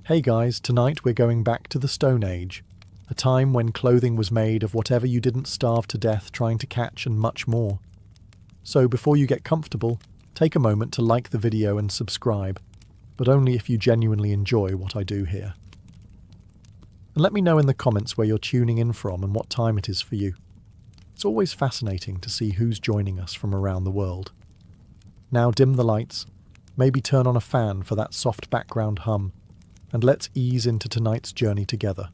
Hey guys, tonight we're going back to the Stone Age, a time when clothing was made of whatever you didn't starve to death trying to catch and much more. So before you get comfortable, take a moment to like the video and subscribe, but only if you genuinely enjoy what I do here. And let me know in the comments where you're tuning in from and what time it is for you. It's always fascinating to see who's joining us from around the world. Now dim the lights, maybe turn on a fan for that soft background hum, and let's ease into tonight's journey together.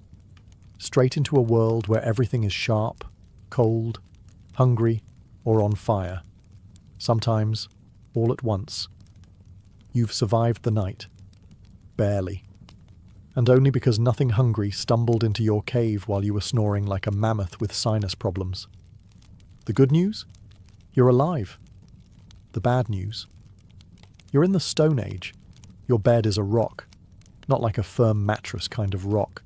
Straight into a world where everything is sharp, cold, hungry, or on fire. Sometimes, all at once. You've survived the night. Barely. And only because nothing hungry stumbled into your cave while you were snoring like a mammoth with sinus problems. The good news? You're alive. The bad news? You're in the Stone Age. Your bed is a rock. Not like a firm mattress kind of rock.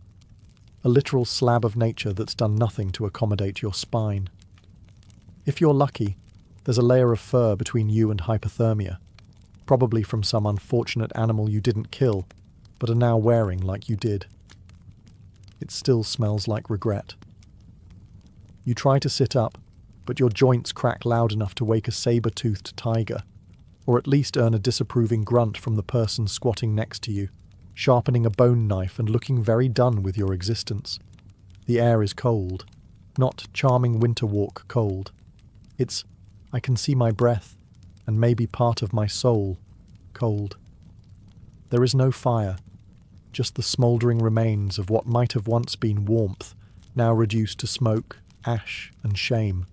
A literal slab of nature that's done nothing to accommodate your spine. If you're lucky, there's a layer of fur between you and hypothermia, probably from some unfortunate animal you didn't kill, but are now wearing like you did. It still smells like regret. You try to sit up, but your joints crack loud enough to wake a saber-toothed tiger, or at least earn a disapproving grunt from the person squatting next to you, sharpening a bone knife and looking very done with your existence. The air is cold, not charming winter walk cold. It's, I can see my breath, and maybe part of my soul, cold. There is no fire, just the smouldering remains of what might have once been warmth, now reduced to smoke, ash, and shame.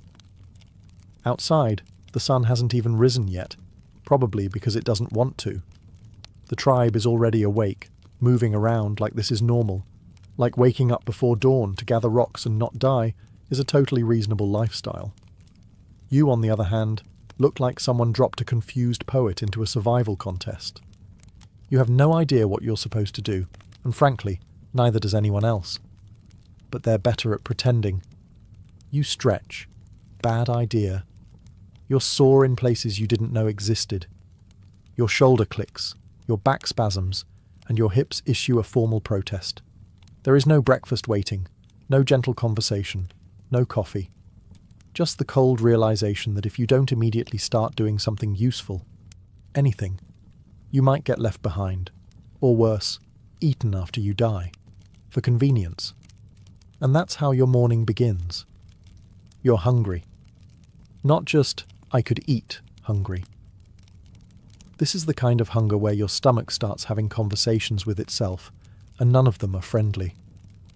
Outside, the sun hasn't even risen yet, probably because it doesn't want to. The tribe is already awake, moving around like this is normal, like waking up before dawn to gather rocks and not die is a totally reasonable lifestyle. You, on the other hand, look like someone dropped a confused poet into a survival contest. You have no idea what you're supposed to do, and frankly, neither does anyone else. But they're better at pretending. You stretch. Bad idea. You're sore in places you didn't know existed. Your shoulder clicks, your back spasms, and your hips issue a formal protest. There is no breakfast waiting, no gentle conversation, no coffee. Just the cold realization that if you don't immediately start doing something useful, anything, you might get left behind, or worse, eaten after you die, for convenience. And that's how your morning begins. You're hungry. Not just, I could eat, hungry. This is the kind of hunger where your stomach starts having conversations with itself, and none of them are friendly.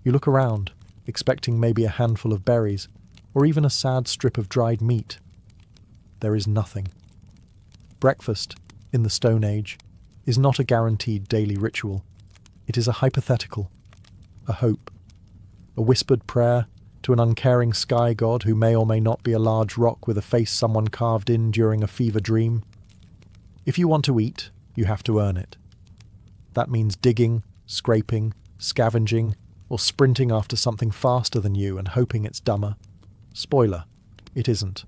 You look around, expecting maybe a handful of berries, or even a sad strip of dried meat. There is nothing. Breakfast, in the Stone Age, is not a guaranteed daily ritual. It is a hypothetical, a hope, a whispered prayer to an uncaring sky god who may or may not be a large rock with a face someone carved in during a fever dream. If you want to eat, you have to earn it. That means digging, scraping, scavenging, or sprinting after something faster than you and hoping it's dumber. Spoiler, it isn't.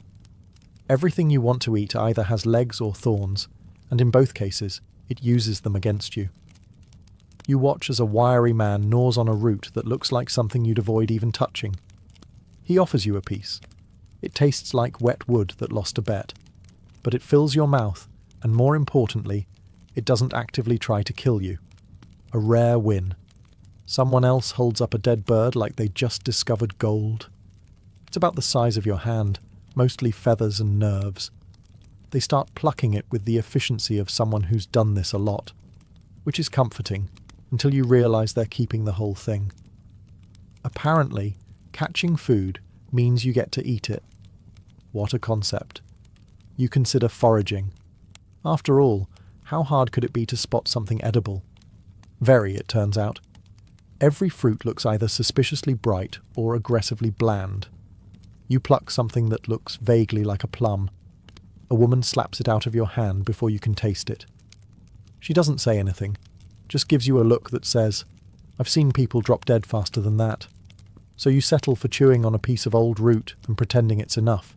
Everything you want to eat either has legs or thorns, and in both cases, it uses them against you. You watch as a wiry man gnaws on a root that looks like something you'd avoid even touching. He offers you a piece. It tastes like wet wood that lost a bet, but it fills your mouth, and more importantly, it doesn't actively try to kill you. A rare win. Someone else holds up a dead bird like they just discovered gold. It's about the size of your hand, mostly feathers and nerves. They start plucking it with the efficiency of someone who's done this a lot, which is comforting, until you realize they're keeping the whole thing. Apparently, catching food means you get to eat it. What a concept. You consider foraging. After all, how hard could it be to spot something edible? Very, it turns out. Every fruit looks either suspiciously bright or aggressively bland. You pluck something that looks vaguely like a plum. A woman slaps it out of your hand before you can taste it. She doesn't say anything, just gives you a look that says, I've seen people drop dead faster than that. So you settle for chewing on a piece of old root and pretending it's enough.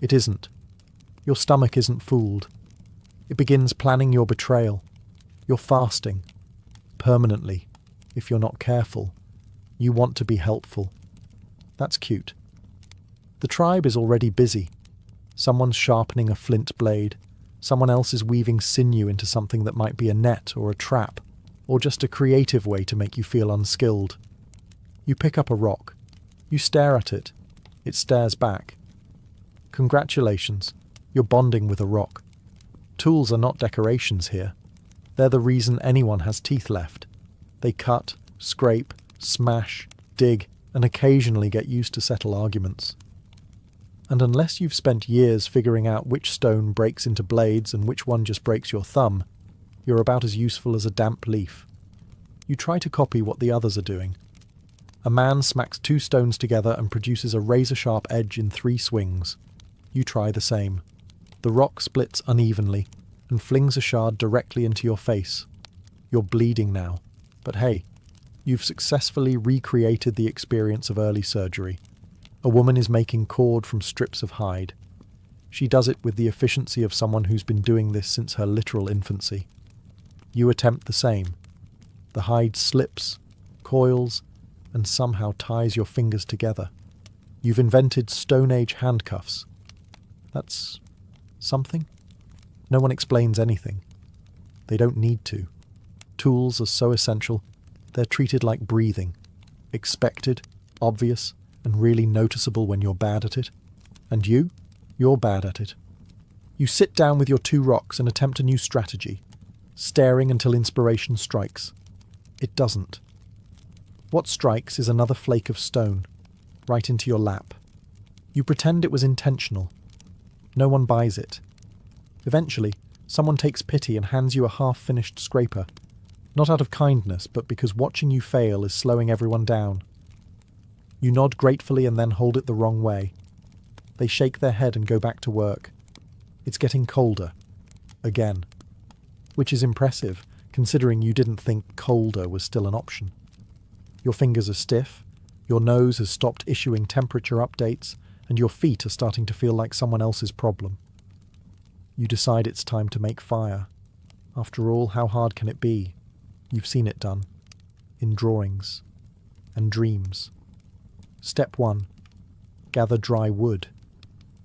It isn't. Your stomach isn't fooled. It begins planning your betrayal. You're fasting. Permanently. if you're not careful. You want to be helpful. That's cute. The tribe is already busy. Someone's sharpening a flint blade. Someone else is weaving sinew into something that might be a net or a trap, or just a creative way to make you feel unskilled. You pick up a rock. You stare at it. It stares back. Congratulations, you're bonding with a rock. Tools are not decorations here. They're the reason anyone has teeth left. They cut, scrape, smash, dig, and occasionally get used to settle arguments. And unless you've spent years figuring out which stone breaks into blades and which one just breaks your thumb, you're about as useful as a damp leaf. You try to copy what the others are doing. A man smacks 2 stones together and produces a razor-sharp edge in 3 swings. You try the same. The rock splits unevenly and flings a shard directly into your face. You're bleeding now, but hey, you've successfully recreated the experience of early surgery. A woman is making cord from strips of hide. She does it with the efficiency of someone who's been doing this since her literal infancy. You attempt the same. The hide slips, coils, and somehow ties your fingers together. You've invented Stone Age handcuffs. That's something? No one explains anything. They don't need to. Tools are so essential, they're treated like breathing. Expected, obvious, and really noticeable when you're bad at it. And you're bad at it. You sit down with your 2 rocks and attempt a new strategy, staring until inspiration strikes. It doesn't. What strikes is another flake of stone, right into your lap. You pretend it was intentional. No one buys it. Eventually, someone takes pity and hands you a half-finished scraper, not out of kindness, but because watching you fail is slowing everyone down. You nod gratefully and then hold it the wrong way. They shake their head and go back to work. It's getting colder. Again. Which is impressive, considering you didn't think colder was still an option. Your fingers are stiff, your nose has stopped issuing temperature updates, and your feet are starting to feel like someone else's problem. You decide it's time to make fire. After all, how hard can it be? You've seen it done. In drawings. And dreams. Step 1. Gather dry wood.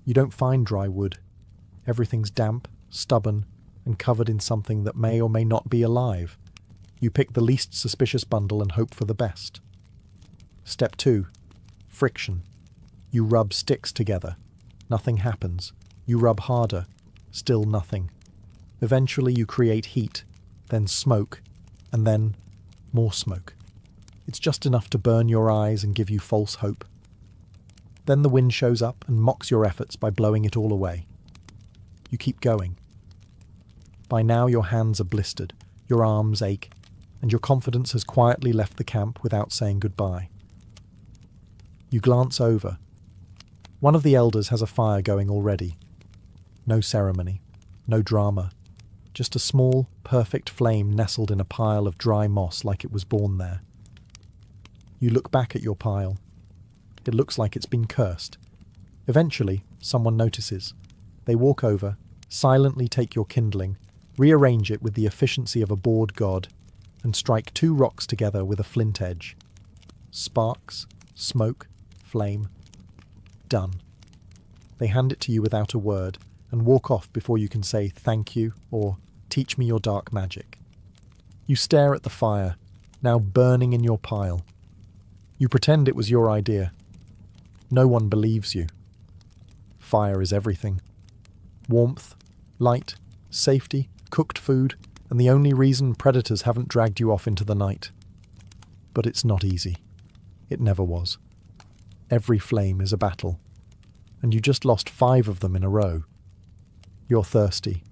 You don't find dry wood. Everything's damp, stubborn, and covered in something that may or may not be alive. You pick the least suspicious bundle and hope for the best. Step 2. Friction. You rub sticks together. Nothing happens. You rub harder. Still nothing. Eventually you create heat, then smoke, and then more smoke. It's just enough to burn your eyes and give you false hope. Then the wind shows up and mocks your efforts by blowing it all away. You keep going. By now your hands are blistered, your arms ache, and your confidence has quietly left the camp without saying goodbye. You glance over. One of the elders has a fire going already. No ceremony, no drama, just a small, perfect flame nestled in a pile of dry moss like it was born there. You look back at your pile. It looks like it's been cursed. Eventually, someone notices. They walk over, silently take your kindling, rearrange it with the efficiency of a bored god, and strike 2 rocks together with a flint edge. Sparks, smoke, flame. Done. They hand it to you without a word, and walk off before you can say thank you or teach me your dark magic. You stare at the fire, now burning in your pile. You pretend it was your idea. No one believes you. Fire is everything. Warmth, light, safety, cooked food, and the only reason predators haven't dragged you off into the night. But it's not easy. It never was. Every flame is a battle. And you just lost 5 of them in a row. You're thirsty.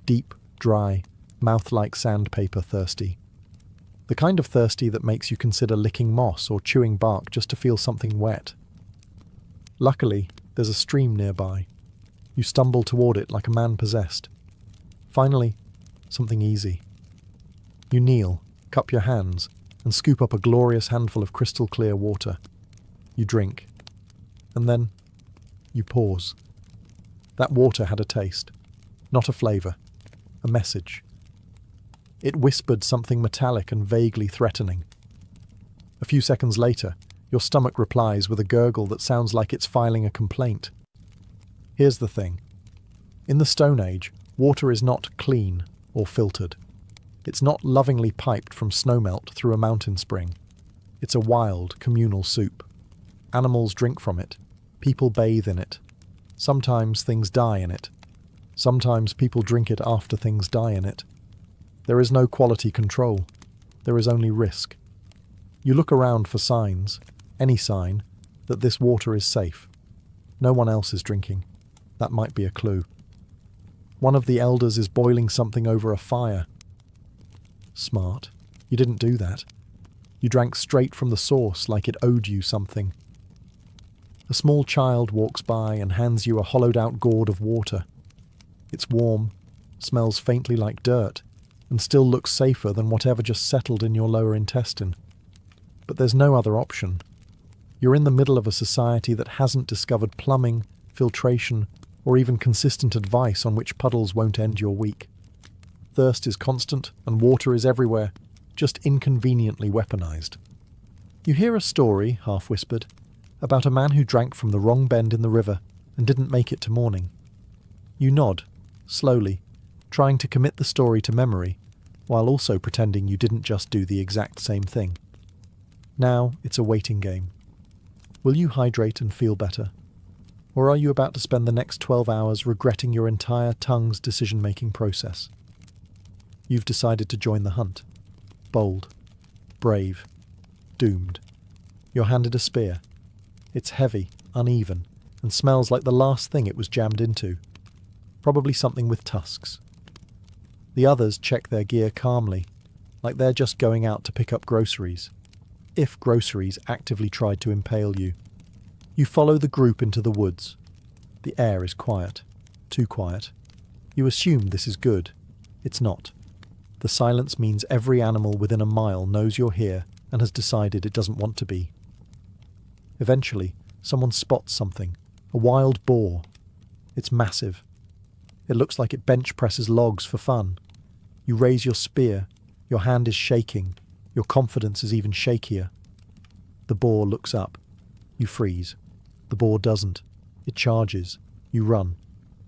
Deep, dry, mouth-like sandpaper thirsty. The kind of thirsty that makes you consider licking moss or chewing bark just to feel something wet. Luckily, there's a stream nearby. You stumble toward it like a man possessed. Finally, something easy. You kneel, cup your hands, and scoop up a glorious handful of crystal clear water. You drink. And then, you pause. That water had a taste. Not a flavour. A message. It whispered something metallic and vaguely threatening. A few seconds later, your stomach replies with a gurgle that sounds like it's filing a complaint. Here's the thing. In the Stone Age, water is not clean or filtered. It's not lovingly piped from snowmelt through a mountain spring. It's a wild, communal soup. Animals drink from it. People bathe in it. Sometimes things die in it. Sometimes people drink it after things die in it. There is no quality control. There is only risk. You look around for signs, any sign, that this water is safe. No one else is drinking. That might be a clue. One of the elders is boiling something over a fire. Smart. You didn't do that. You drank straight from the source like it owed you something. A small child walks by and hands you a hollowed-out gourd of water. It's warm, smells faintly like dirt, and still looks safer than whatever just settled in your lower intestine. But there's no other option. You're in the middle of a society that hasn't discovered plumbing, filtration, or even consistent advice on which puddles won't end your week. Thirst is constant and water is everywhere, just inconveniently weaponized. You hear a story, half-whispered, about a man who drank from the wrong bend in the river and didn't make it to morning. You nod, slowly, trying to commit the story to memory, while also pretending you didn't just do the exact same thing. Now it's a waiting game. Will you hydrate and feel better? Or are you about to spend the next 12 hours regretting your entire tongue's decision-making process? You've decided to join the hunt. Bold, brave, doomed. You're handed a spear. It's heavy, uneven, and smells like the last thing it was jammed into. Probably something with tusks. The others check their gear calmly, like they're just going out to pick up groceries. If groceries actively tried to impale you. You follow the group into the woods. The air is quiet. Too quiet. You assume this is good. It's not. The silence means every animal within a mile knows you're here and has decided it doesn't want to be. Eventually, someone spots something. A wild boar. It's massive. It looks like it bench presses logs for fun. You raise your spear. Your hand is shaking. Your confidence is even shakier. The boar looks up. You freeze. The boar doesn't. It charges. You run.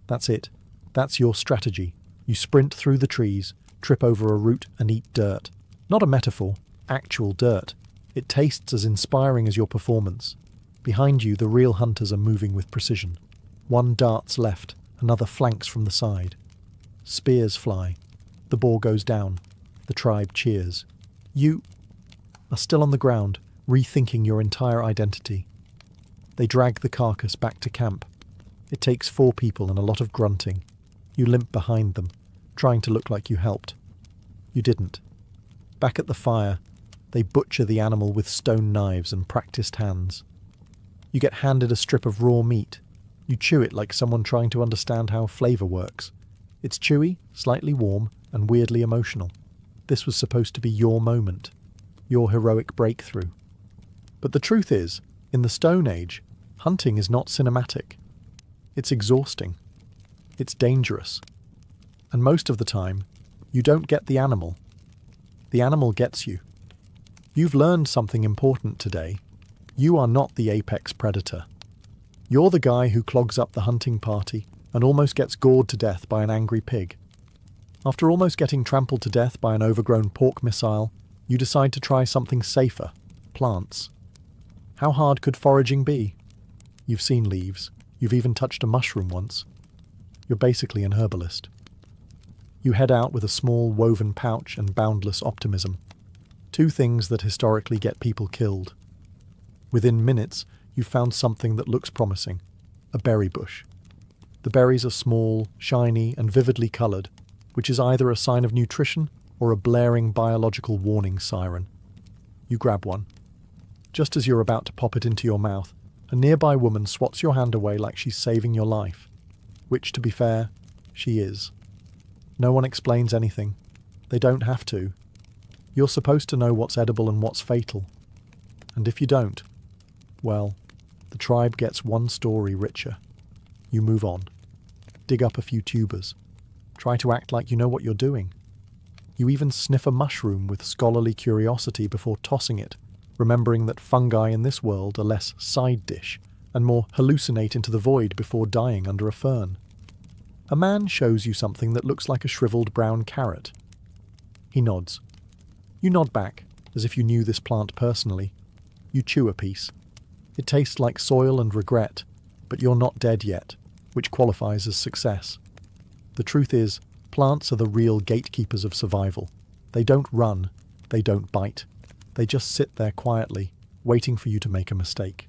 That's it. That's your strategy. You sprint through the trees, trip over a root and eat dirt. Not a metaphor. Actual dirt. It tastes as inspiring as your performance. Behind you, the real hunters are moving with precision. One darts left, another flanks from the side. Spears fly. The boar goes down. The tribe cheers. You are still on the ground, rethinking your entire identity. They drag the carcass back to camp. It takes 4 people and a lot of grunting. You limp behind them, trying to look like you helped. You didn't. Back at the fire, they butcher the animal with stone knives and practiced hands. You get handed a strip of raw meat. You chew it like someone trying to understand how flavour works. It's chewy, slightly warm, and weirdly emotional. This was supposed to be your moment, your heroic breakthrough. But the truth is, in the Stone Age, hunting is not cinematic. It's exhausting. It's dangerous. And most of the time, you don't get the animal. The animal gets you. You've learned something important today. You are not the apex predator. You're the guy who clogs up the hunting party and almost gets gored to death by an angry pig. After almost getting trampled to death by an overgrown pork missile, you decide to try something safer, plants. How hard could foraging be? You've seen leaves. You've even touched a mushroom once. You're basically an herbalist. You head out with a small woven pouch and boundless optimism. 2 things that historically get people killed. Within minutes, you've found something that looks promising. A berry bush. The berries are small, shiny, and vividly coloured, which is either a sign of nutrition or a blaring biological warning siren. You grab one. Just as you're about to pop it into your mouth, a nearby woman swats your hand away like she's saving your life. Which, to be fair, she is. No one explains anything. They don't have to. You're supposed to know what's edible and what's fatal. And if you don't, well, the tribe gets 1 story richer. You move on. Dig up a few tubers. Try to act like you know what you're doing. You even sniff a mushroom with scholarly curiosity before tossing it, remembering that fungi in this world are less side dish and more hallucinate into the void before dying under a fern. A man shows you something that looks like a shriveled brown carrot. He nods. You nod back, as if you knew this plant personally. You chew a piece. It tastes like soil and regret, but you're not dead yet, which qualifies as success. The truth is, plants are the real gatekeepers of survival. They don't run, they don't bite. They just sit there quietly, waiting for you to make a mistake.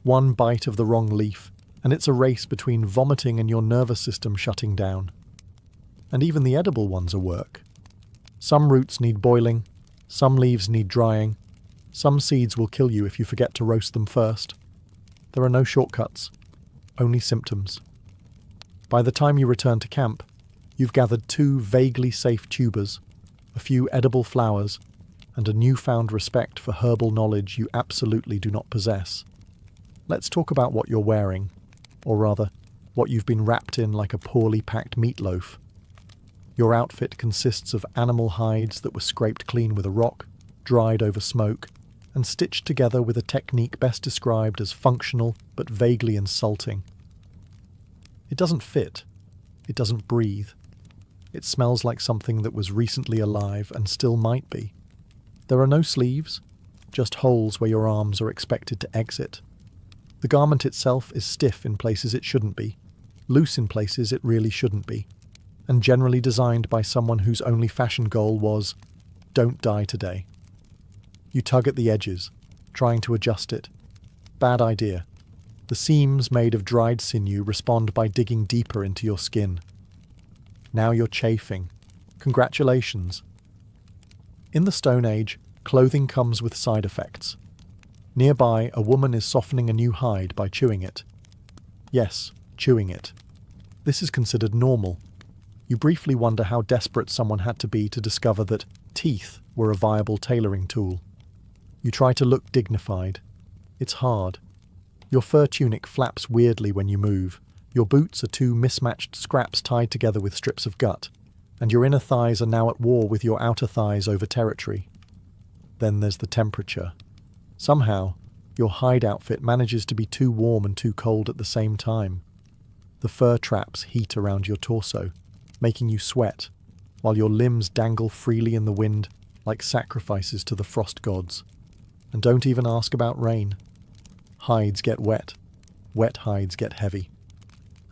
One bite of the wrong leaf, and it's a race between vomiting and your nervous system shutting down. And even the edible ones are work. Some roots need boiling, some leaves need drying, some seeds will kill you if you forget to roast them first. There are no shortcuts, only symptoms. By the time you return to camp, you've gathered 2 vaguely safe tubers, a few edible flowers, and a newfound respect for herbal knowledge you absolutely do not possess. Let's talk about what you're wearing, or rather, what you've been wrapped in like a poorly packed meatloaf. Your outfit consists of animal hides that were scraped clean with a rock, dried over smoke, and stitched together with a technique best described as functional but vaguely insulting. It doesn't fit. It doesn't breathe. It smells like something that was recently alive and still might be. There are no sleeves, just holes where your arms are expected to exit. The garment itself is stiff in places it shouldn't be, loose in places it really shouldn't be, and generally designed by someone whose only fashion goal was, "Don't die today." You tug at the edges, trying to adjust it. Bad idea. The seams made of dried sinew respond by digging deeper into your skin. Now you're chafing. Congratulations. In the Stone Age, clothing comes with side effects. Nearby, a woman is softening a new hide by chewing it. Yes, chewing it. This is considered normal. You briefly wonder how desperate someone had to be to discover that teeth were a viable tailoring tool. You try to look dignified. It's hard. Your fur tunic flaps weirdly when you move. Your boots are 2 mismatched scraps tied together with strips of gut, and your inner thighs are now at war with your outer thighs over territory. Then there's the temperature. Somehow, your hide outfit manages to be too warm and too cold at the same time. The fur traps heat around your torso, making you sweat, while your limbs dangle freely in the wind like sacrifices to the frost gods. And don't even ask about rain. Hides get wet. Wet hides get heavy.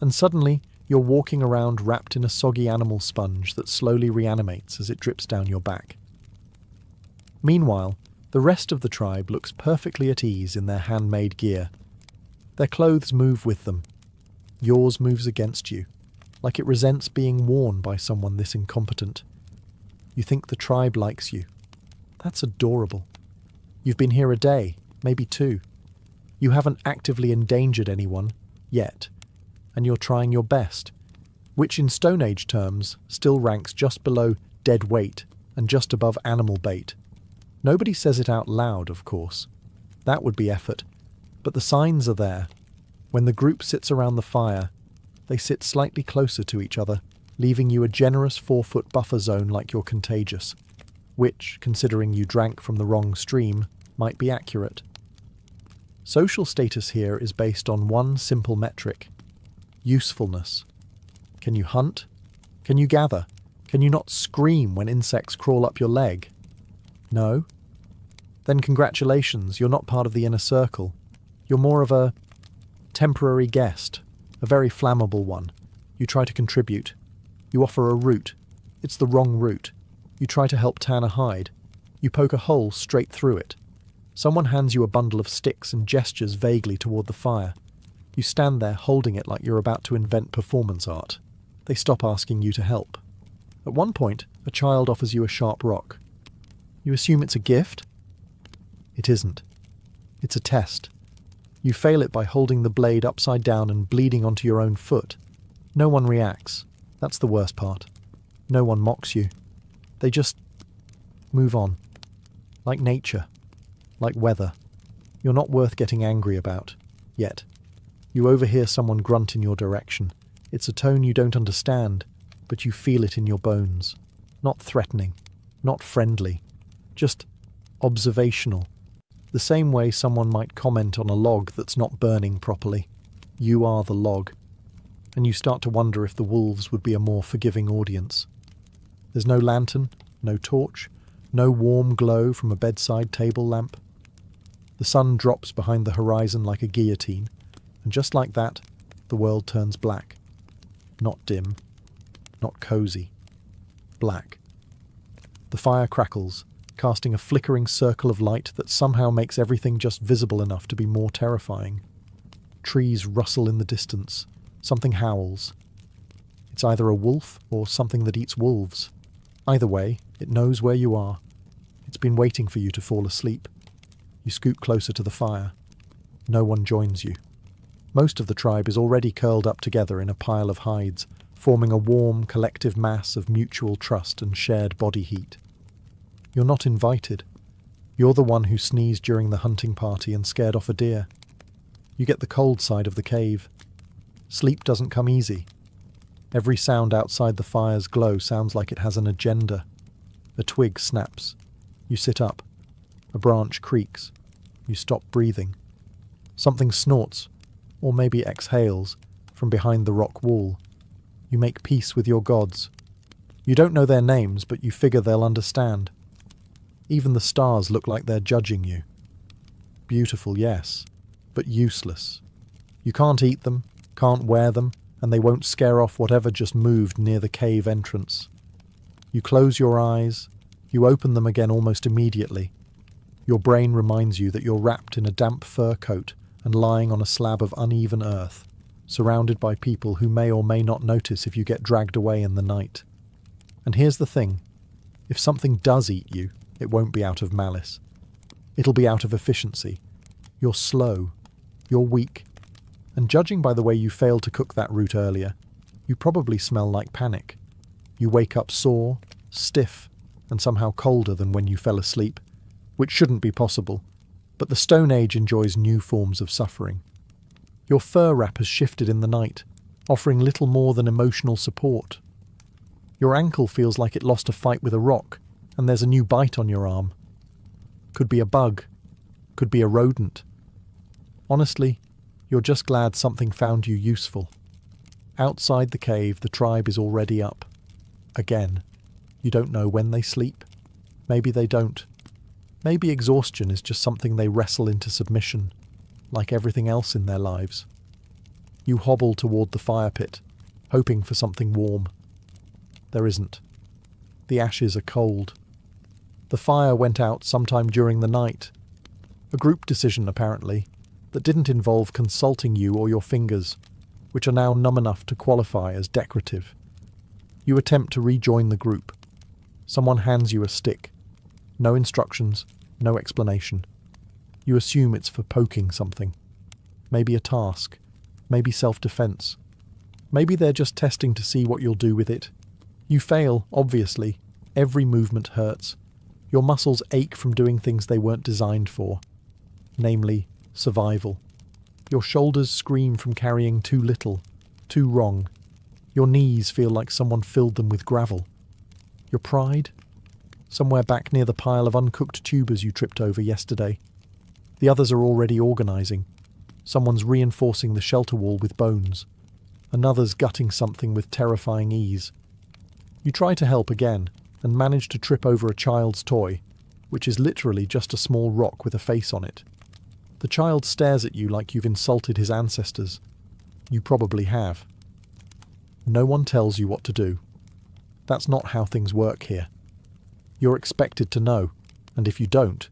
And suddenly, you're walking around wrapped in a soggy animal sponge that slowly reanimates as it drips down your back. Meanwhile, the rest of the tribe looks perfectly at ease in their handmade gear. Their clothes move with them. Yours moves against you, like it resents being worn by someone this incompetent. You think the tribe likes you. That's adorable. You've been here a day, maybe 2. You haven't actively endangered anyone, yet, and you're trying your best, which in Stone Age terms still ranks just below dead weight and just above animal bait. Nobody says it out loud, of course. That would be effort, but the signs are there. When the group sits around the fire, they sit slightly closer to each other, leaving you a generous 4-foot buffer zone like you're contagious, which, considering you drank from the wrong stream, might be accurate. Social status here is based on one simple metric: usefulness. Can you hunt? Can you gather? Can you not scream when insects crawl up your leg? No? Then congratulations, you're not part of the inner circle. You're more of a temporary guest, a very flammable one. You try to contribute. You offer a route. It's the wrong route. You try to help tan a hide. You poke a hole straight through it. Someone hands you a bundle of sticks and gestures vaguely toward the fire. You stand there holding it like you're about to invent performance art. They stop asking you to help. At one point, a child offers you a sharp rock. You assume it's a gift? It isn't. It's a test. You fail it by holding the blade upside down and bleeding onto your own foot. No one reacts. That's the worst part. No one mocks you. They just move on. Like nature. Like weather. You're not worth getting angry about. Yet. You overhear someone grunt in your direction. It's a tone you don't understand, but you feel it in your bones. Not threatening. Not friendly. Just observational. The same way someone might comment on a log that's not burning properly. You are the log. And you start to wonder if the wolves would be a more forgiving audience. There's no lantern, no torch, no warm glow from a bedside table lamp. The sun drops behind the horizon like a guillotine, and just like that, the world turns black. Not dim, not cosy. Black. The fire crackles, casting a flickering circle of light that somehow makes everything just visible enough to be more terrifying. Trees rustle in the distance. Something howls. It's either a wolf or something that eats wolves. Either way, it knows where you are. It's been waiting for you to fall asleep. You scoot closer to the fire. No one joins you. Most of the tribe is already curled up together in a pile of hides, forming a warm, collective mass of mutual trust and shared body heat. You're not invited. You're the one who sneezed during the hunting party and scared off a deer. You get the cold side of the cave. Sleep doesn't come easy. Every sound outside the fire's glow sounds like it has an agenda. A twig snaps. You sit up. A branch creaks. You stop breathing. Something snorts, or maybe exhales, from behind the rock wall. You make peace with your gods. You don't know their names, but you figure they'll understand. Even the stars look like they're judging you. Beautiful, yes, but useless. You can't eat them, can't wear them, and they won't scare off whatever just moved near the cave entrance. You close your eyes, you open them again almost immediately. Your brain reminds you that you're wrapped in a damp fur coat and lying on a slab of uneven earth, surrounded by people who may or may not notice if you get dragged away in the night. And here's the thing, if something does eat you, it won't be out of malice. It'll be out of efficiency. You're slow. You're weak. And judging by the way you failed to cook that root earlier, you probably smell like panic. You wake up sore, stiff, and somehow colder than when you fell asleep, which shouldn't be possible, but the Stone Age enjoys new forms of suffering. Your fur wrap has shifted in the night, offering little more than emotional support. Your ankle feels like it lost a fight with a rock, and there's a new bite on your arm. Could be a bug. Could be a rodent. Honestly, you're just glad something found you useful. Outside the cave, the tribe is already up. Again. You don't know when they sleep. Maybe they don't. Maybe exhaustion is just something they wrestle into submission, like everything else in their lives. You hobble toward the fire pit, hoping for something warm. There isn't. The ashes are cold. The fire went out sometime during the night. A group decision, apparently, that didn't involve consulting you or your fingers, which are now numb enough to qualify as decorative. You attempt to rejoin the group. Someone hands you a stick. No instructions, no explanation. You assume it's for poking something. Maybe a task. Maybe self-defense. Maybe they're just testing to see what you'll do with it. You fail, obviously. Every movement hurts. Your muscles ache from doing things they weren't designed for. Namely, survival. Your shoulders scream from carrying too little, too wrong. Your knees feel like someone filled them with gravel. Your pride? Somewhere back near the pile of uncooked tubers you tripped over yesterday. The others are already organising. Someone's reinforcing the shelter wall with bones. Another's gutting something with terrifying ease. You try to help again, and manage to trip over a child's toy, which is literally just a small rock with a face on it. The child stares at you like you've insulted his ancestors. You probably have. No one tells you what to do. That's not how things work here. You're expected to know, and if you don't,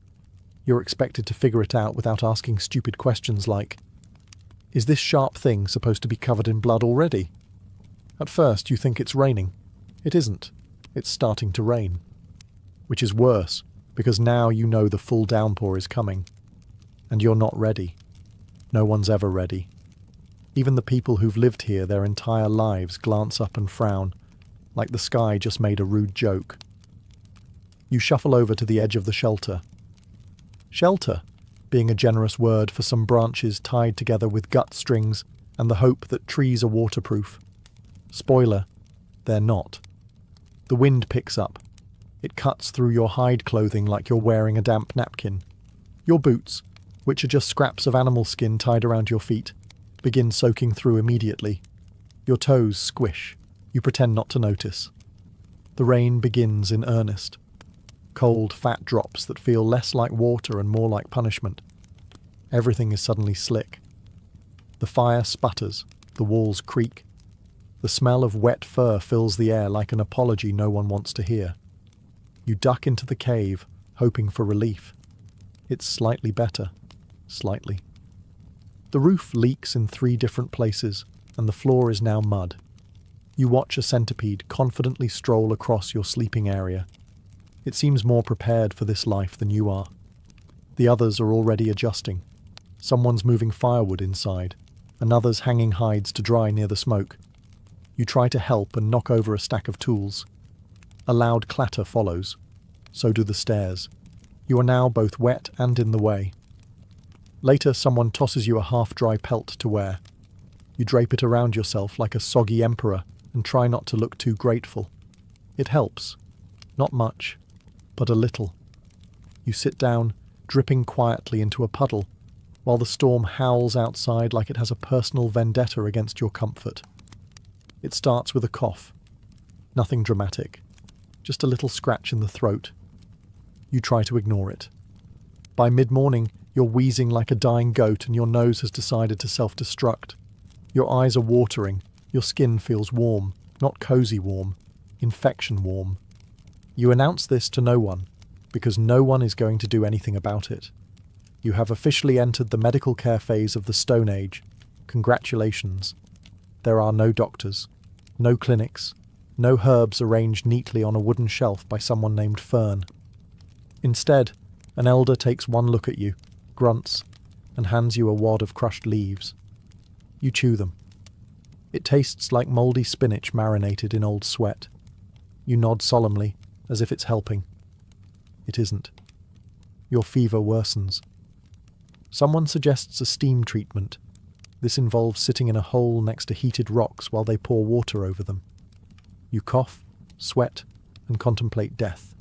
you're expected to figure it out without asking stupid questions like, is this sharp thing supposed to be covered in blood already? At first you think it's raining. It isn't. It's starting to rain. Which is worse, because now you know the full downpour is coming. And you're not ready. No one's ever ready. Even the people who've lived here their entire lives glance up and frown, like the sky just made a rude joke. You shuffle over to the edge of the shelter. Shelter, being a generous word for some branches tied together with gut strings and the hope that trees are waterproof. Spoiler, they're not. The wind picks up. It cuts through your hide clothing like you're wearing a damp napkin. Your boots, which are just scraps of animal skin tied around your feet, begin soaking through immediately. Your toes squish. You pretend not to notice. The rain begins in earnest. Cold, fat drops that feel less like water and more like punishment. Everything is suddenly slick. The fire sputters. The walls creak. The smell of wet fur fills the air like an apology no one wants to hear. You duck into the cave, hoping for relief. It's slightly better. Slightly. The roof leaks in 3 different places, and the floor is now mud. You watch a centipede confidently stroll across your sleeping area. It seems more prepared for this life than you are. The others are already adjusting. Someone's moving firewood inside. Another's hanging hides to dry near the smoke. You try to help and knock over a stack of tools. A loud clatter follows. So do the stairs. You are now both wet and in the way. Later, someone tosses you a half-dry pelt to wear. You drape it around yourself like a soggy emperor and try not to look too grateful. It helps. Not much, but a little. You sit down, dripping quietly into a puddle, while the storm howls outside like it has a personal vendetta against your comfort. It starts with a cough. Nothing dramatic. Just a little scratch in the throat. You try to ignore it. By mid-morning, you're wheezing like a dying goat and your nose has decided to self-destruct. Your eyes are watering. Your skin feels warm, not cozy warm, infection warm. You announce this to no one, because no one is going to do anything about it. You have officially entered the medical care phase of the Stone Age. Congratulations. There are no doctors, no clinics, no herbs arranged neatly on a wooden shelf by someone named Fern. Instead, an elder takes one look at you, grunts, and hands you a wad of crushed leaves. You chew them. It tastes like mouldy spinach marinated in old sweat. You nod solemnly, as if it's helping. It isn't. Your fever worsens. Someone suggests a steam treatment. This involves sitting in a hole next to heated rocks while they pour water over them. You cough, sweat, and contemplate death.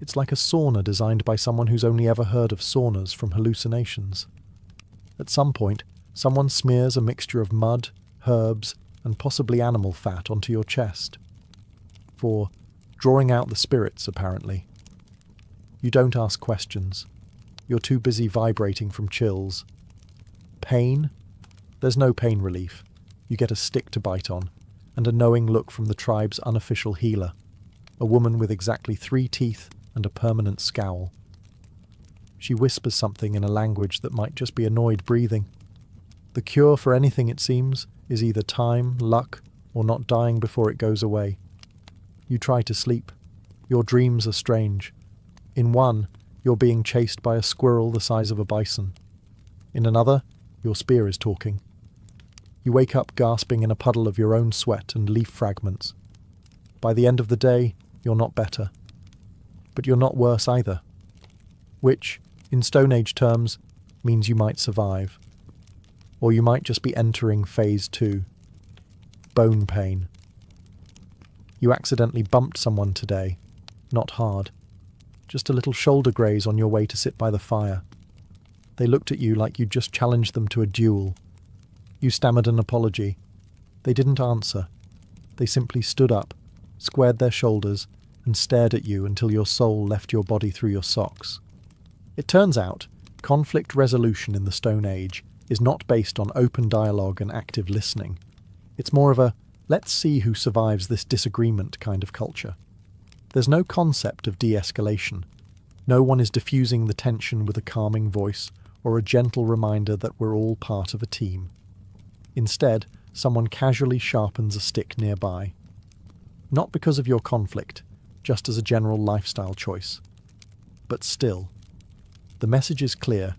It's like a sauna designed by someone who's only ever heard of saunas from hallucinations. At some point, someone smears a mixture of mud, herbs, and possibly animal fat onto your chest. For drawing out the spirits, apparently. You don't ask questions. You're too busy vibrating from chills. Pain? There's no pain relief. You get a stick to bite on, and a knowing look from the tribe's unofficial healer, a woman with exactly 3 teeth and a permanent scowl. She whispers something in a language that might just be annoyed breathing. The cure for anything, it seems, is either time, luck, or not dying before it goes away. You try to sleep. Your dreams are strange. In one, you're being chased by a squirrel the size of a bison. In another, your spear is talking. You wake up gasping in a puddle of your own sweat and leaf fragments. By the end of the day, you're not better. But you're not worse either. Which, in Stone Age terms, means you might survive. Or you might just be entering phase 2. Bone pain. You accidentally bumped someone today. Not hard. Just a little shoulder graze on your way to sit by the fire. They looked at you like you'd just challenged them to a duel. You stammered an apology. They didn't answer. They simply stood up, squared their shoulders, and stared at you until your soul left your body through your socks. It turns out, conflict resolution in the Stone Age is not based on open dialogue and active listening. It's more of a, let's see who survives this disagreement kind of culture. There's no concept of de-escalation. No one is diffusing the tension with a calming voice or a gentle reminder that we're all part of a team. Instead, someone casually sharpens a stick nearby. Not because of your conflict, just as a general lifestyle choice. But still, the message is clear.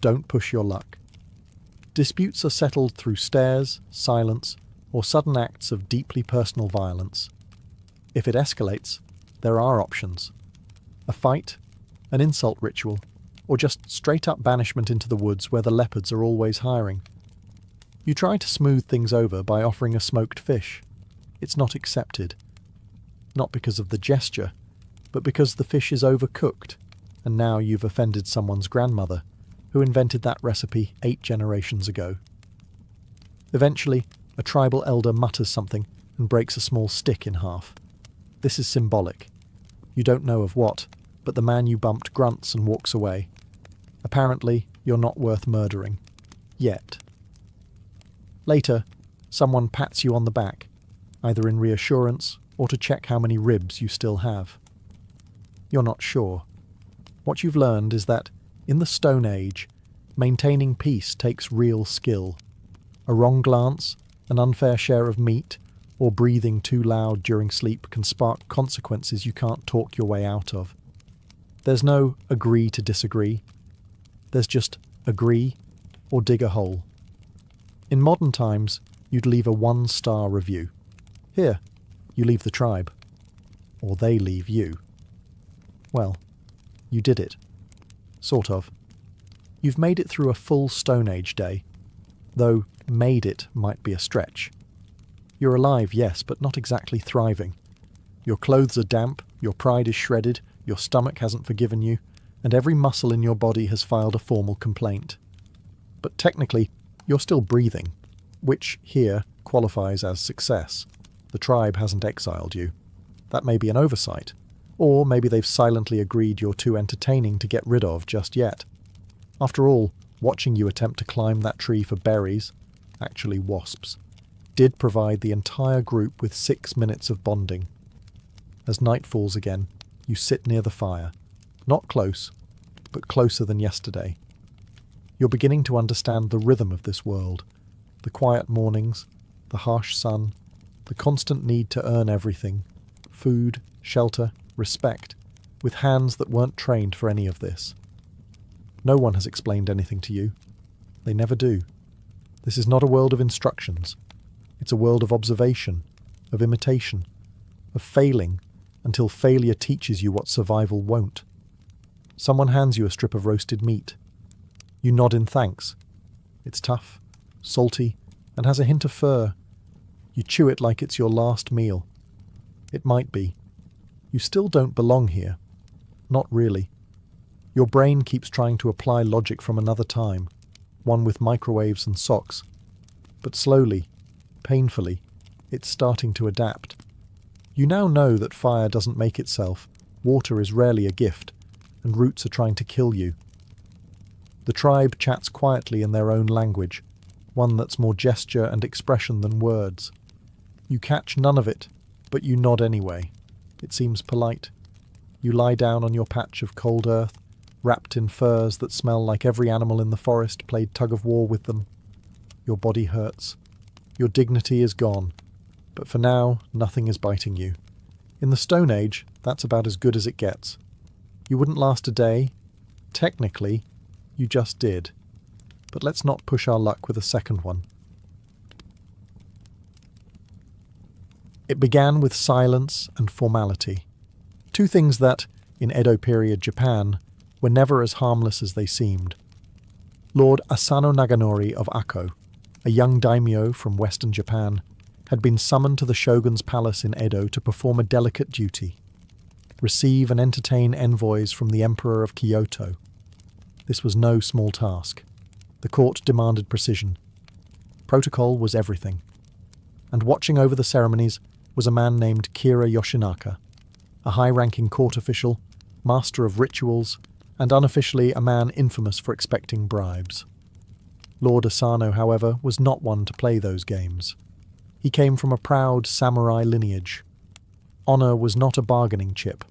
Don't push your luck. Disputes are settled through stares, silence, or sudden acts of deeply personal violence. If it escalates, there are options. A fight, an insult ritual, or just straight-up banishment into the woods where the leopards are always hiring. You try to smooth things over by offering a smoked fish. It's not accepted. Not because of the gesture, but because the fish is overcooked. and now you've offended someone's grandmother, who invented that recipe 8 generations ago. Eventually, a tribal elder mutters something and breaks a small stick in half. This is symbolic. You don't know of what, but the man you bumped grunts and walks away. Apparently, you're not worth murdering. Yet. Later, someone pats you on the back, either in reassurance or to check how many ribs you still have. You're not sure. What you've learned is that, in the Stone Age, maintaining peace takes real skill. A wrong glance, an unfair share of meat, or breathing too loud during sleep can spark consequences you can't talk your way out of. There's no agree to disagree. There's just agree or dig a hole. In modern times, you'd leave a 1-star review. Here, you leave the tribe. Or they leave you. Well, you did it. Sort of. You've made it through a full Stone Age day, though made it might be a stretch. You're alive, yes, but not exactly thriving. Your clothes are damp, your pride is shredded, your stomach hasn't forgiven you, and every muscle in your body has filed a formal complaint. But technically, you're still breathing, which here qualifies as success. The tribe hasn't exiled you. That may be an oversight, or maybe they've silently agreed you're too entertaining to get rid of just yet. After all, watching you attempt to climb that tree for berries, actually wasps, did provide the entire group with 6 minutes of bonding. As night falls again, you sit near the fire, not close, but closer than yesterday. You're beginning to understand the rhythm of this world, the quiet mornings, the harsh sun, the constant need to earn everything, food, shelter, respect, with hands that weren't trained for any of this. No one has explained anything to you. They never do. This is not a world of instructions. It's a world of observation, of imitation, of failing until failure teaches you what survival won't. Someone hands you a strip of roasted meat. You nod in thanks. It's tough, salty, and has a hint of fur. You chew it like it's your last meal. It might be. You still don't belong here. Not really. Your brain keeps trying to apply logic from another time, one with microwaves and socks. But slowly, painfully, it's starting to adapt. You now know that fire doesn't make itself, water is rarely a gift, and roots are trying to kill you. The tribe chats quietly in their own language, one that's more gesture and expression than words. You catch none of it, but you nod anyway. It seems polite. You lie down on your patch of cold earth, wrapped in furs that smell like every animal in the forest played tug-of-war with them. Your body hurts. Your dignity is gone. But for now, nothing is biting you. In the Stone Age, that's about as good as it gets. You wouldn't last a day. Technically, you just did. But let's not push our luck with a second one. It began with silence and formality. Two things that, in Edo period Japan, were never as harmless as they seemed. Lord Asano Naganori of Akko, a young daimyo from western Japan, had been summoned to the shogun's palace in Edo to perform a delicate duty. Receive and entertain envoys from the Emperor of Kyoto. This was no small task. The court demanded precision. Protocol was everything. And watching over the ceremonies was a man named Khera Yoshinaka, a high-ranking court official, master of rituals, and unofficially a man infamous for expecting bribes. Lord Asano, however, was not one to play those games. He came from a proud samurai lineage. Honour was not a bargaining chip,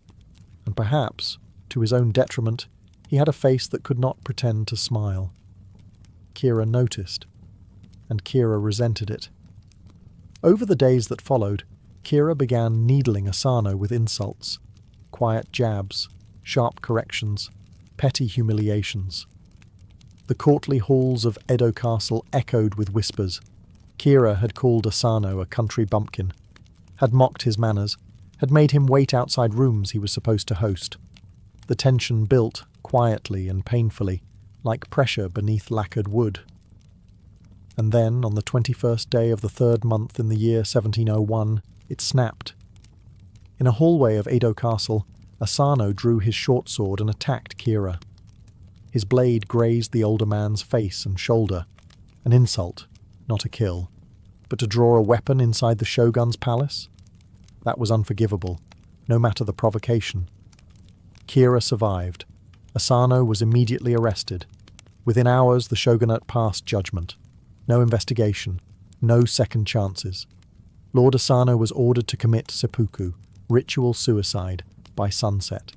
and perhaps, to his own detriment, he had a face that could not pretend to smile. Khera noticed, and Khera resented it. Over the days that followed, Khera began needling Asano with insults, quiet jabs, sharp corrections, petty humiliations. The courtly halls of Edo Castle echoed with whispers. Khera had called Asano a country bumpkin, had mocked his manners, had made him wait outside rooms he was supposed to host. The tension built, quietly and painfully, like pressure beneath lacquered wood. And then, on the 21st day of the 3rd month in the year 1701, it snapped. In a hallway of Edo Castle, Asano drew his short sword and attacked Khera. His blade grazed the older man's face and shoulder. An insult, not a kill. But to draw a weapon inside the shogun's palace? That was unforgivable, no matter the provocation. Khera survived. Asano was immediately arrested. Within hours, the shogunate passed judgment. No investigation, no second chances. Lord Asano was ordered to commit seppuku, ritual suicide, by sunset.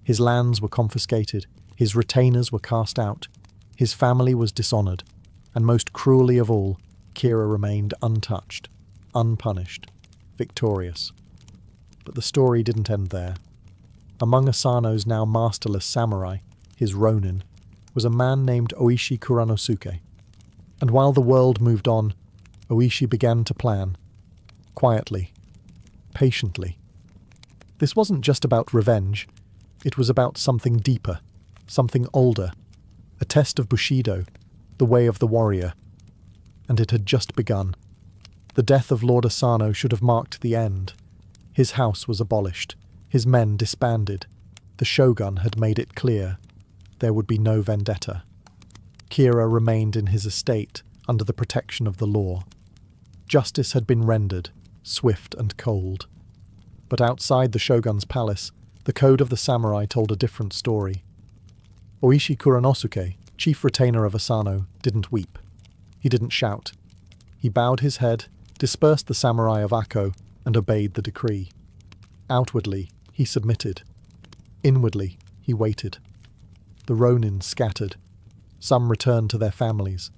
His lands were confiscated, his retainers were cast out, his family was dishonoured, and most cruelly of all, Khera remained untouched, unpunished, victorious. But the story didn't end there. Among Asano's now masterless samurai, his ronin, was a man named Oishi Kuranosuke. And while the world moved on, Oishi began to plan. Quietly. Patiently. This wasn't just about revenge. It was about something deeper, something older. A test of Bushido, the way of the warrior. And it had just begun. The death of Lord Asano should have marked the end. His house was abolished. His men disbanded. The shogun had made it clear. There would be no vendetta. Khera remained in his estate under the protection of the law. Justice had been rendered, swift and cold. But outside the shogun's palace, the code of the samurai told a different story. Oishi Kuranosuke, chief retainer of Asano, didn't weep. He didn't shout. He bowed his head, dispersed the samurai of Akko, and obeyed the decree. Outwardly, he submitted. Inwardly, he waited. The ronin scattered. Some returned to their families.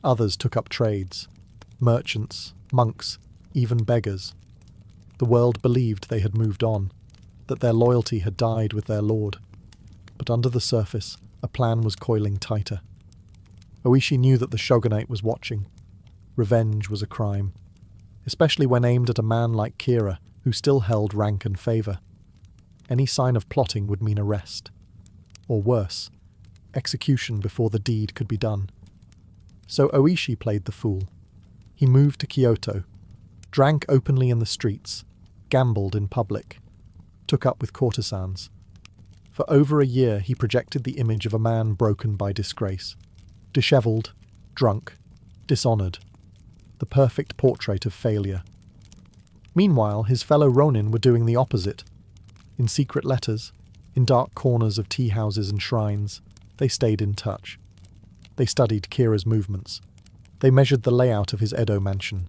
Others took up trades. Merchants, monks, even beggars. The world believed they had moved on, that their loyalty had died with their lord. But under the surface, a plan was coiling tighter. Oishi knew that the shogunate was watching. Revenge was a crime, especially when aimed at a man like Khera, who still held rank and favour. Any sign of plotting would mean arrest. Or worse, execution before the deed could be done. So Oishi played the fool. He moved to Kyoto, drank openly in the streets, gambled in public, took up with courtesans. For over a year he projected the image of a man broken by disgrace, dishevelled, drunk, dishonoured, the perfect portrait of failure. Meanwhile, his fellow ronin were doing the opposite. In secret letters, in dark corners of tea houses and shrines, they stayed in touch. They studied Khera's movements. They measured the layout of his Edo mansion.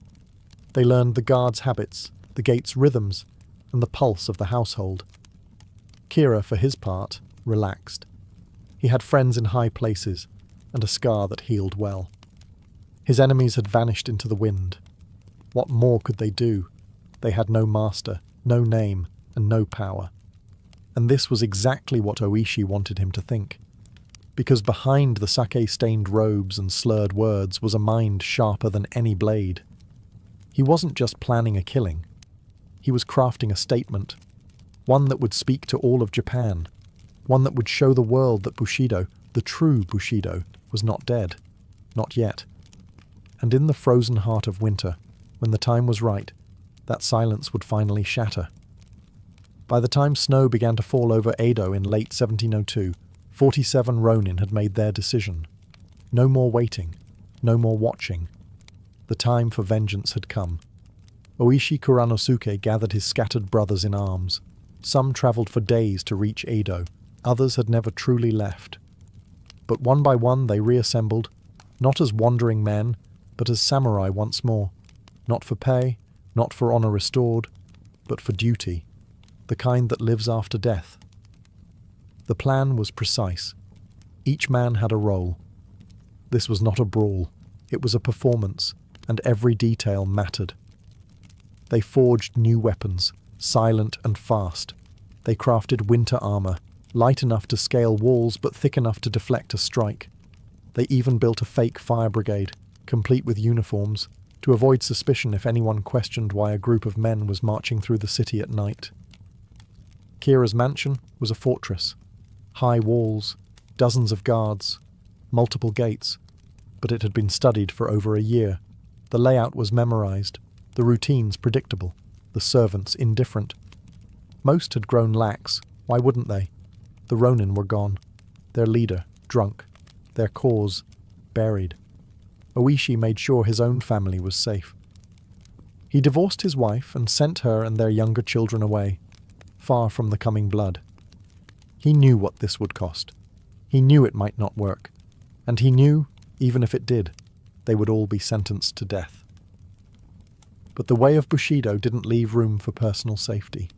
They learned the guards' habits, the gates' rhythms, and the pulse of the household. Khera, for his part, relaxed. He had friends in high places, and a scar that healed well. His enemies had vanished into the wind. What more could they do? They had no master, no name, and no power. And this was exactly what Oishi wanted him to think. Because behind the sake-stained robes and slurred words was a mind sharper than any blade. He wasn't just planning a killing. He was crafting a statement. One that would speak to all of Japan. One that would show the world that Bushido, the true Bushido, was not dead. Not yet. And in the frozen heart of winter, when the time was right, that silence would finally shatter. By the time snow began to fall over Edo in late 1702, 47 ronin had made their decision. No more waiting, no more watching. The time for vengeance had come. Oishi Kuranosuke gathered his scattered brothers in arms. Some travelled for days to reach Edo, others had never truly left. But one by one they reassembled, not as wandering men, but as samurai once more. Not for pay, not for honour restored, but for duty, the kind that lives after death. The plan was precise. Each man had a role. This was not a brawl, it was a performance, and every detail mattered. They forged new weapons, silent and fast. They crafted winter armour, light enough to scale walls but thick enough to deflect a strike. They even built a fake fire brigade, complete with uniforms, to avoid suspicion if anyone questioned why a group of men was marching through the city at night. Khera's mansion was a fortress. High walls, dozens of guards, multiple gates, but it had been studied for over a year. The layout was memorized, the routines predictable, the servants indifferent. Most had grown lax, Why wouldn't they? The Ronin were gone. Their leader, drunk. Their cause, buried. Oishi made sure his own family was safe. He divorced his wife and sent her and their younger children away, far from the coming blood. He knew what this would cost. He knew it might not work. And he knew, even if it did, they would all be sentenced to death. But the way of Bushido didn't leave room for personal safety.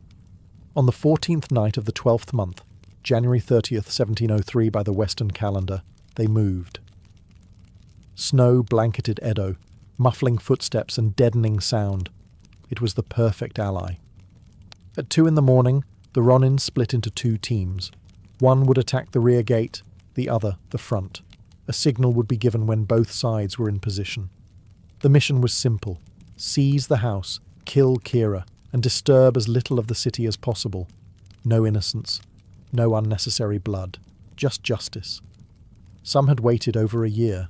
On the 14th night of the 12th month, January 30th, 1703 by the Western calendar, they moved. Snow blanketed Edo, muffling footsteps and deadening sound. It was the perfect ally. At 2 a.m, the Ronin split into 2 teams. One would attack the rear gate, the other the front. A signal would be given when both sides were in position. The mission was simple. Seize the house, kill Khera, and disturb as little of the city as possible. No innocence, no unnecessary blood, just justice. Some had waited over a year.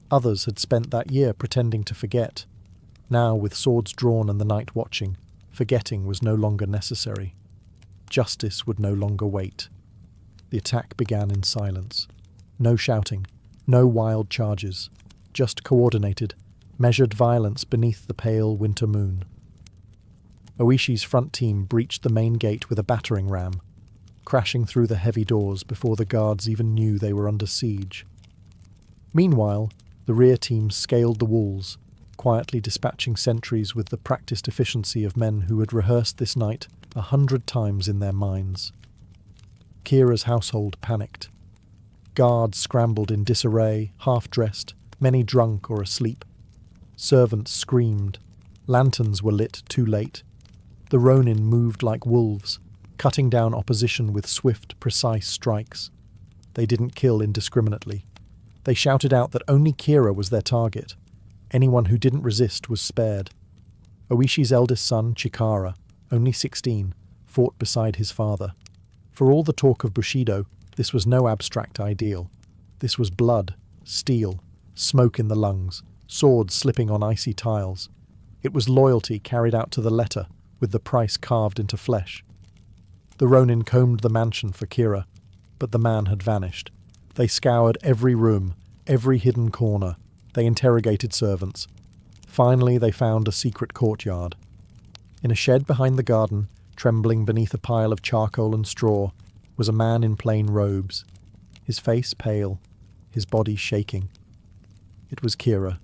Others had spent that year pretending to forget. Now, with swords drawn and the night watching, forgetting was no longer necessary. Justice would no longer wait. The attack began in silence. No shouting, no wild charges, just coordinated, measured violence beneath the pale winter moon. Oishi's front team breached the main gate with a battering ram, crashing through the heavy doors before the guards even knew they were under siege. Meanwhile, the rear team scaled the walls, quietly dispatching sentries with the practiced efficiency of men who had rehearsed this night 100 times in their minds. Khera's household panicked. Guards scrambled in disarray, half-dressed, many drunk or asleep. Servants screamed. Lanterns were lit too late. The Ronin moved like wolves, cutting down opposition with swift, precise strikes. They didn't kill indiscriminately. They shouted out that only Khera was their target. Anyone who didn't resist was spared. Oishi's eldest son, Chikara, only 16, fought beside his father. For all the talk of Bushido, this was no abstract ideal. This was blood, steel, smoke in the lungs, swords slipping on icy tiles. It was loyalty carried out to the letter, with the price carved into flesh. The Ronin combed the mansion for Khera, but the man had vanished. They scoured every room, every hidden corner. They interrogated servants. Finally, they found a secret courtyard. In a shed behind the garden, trembling beneath a pile of charcoal and straw, was a man in plain robes, his face pale, his body shaking. It was Khera.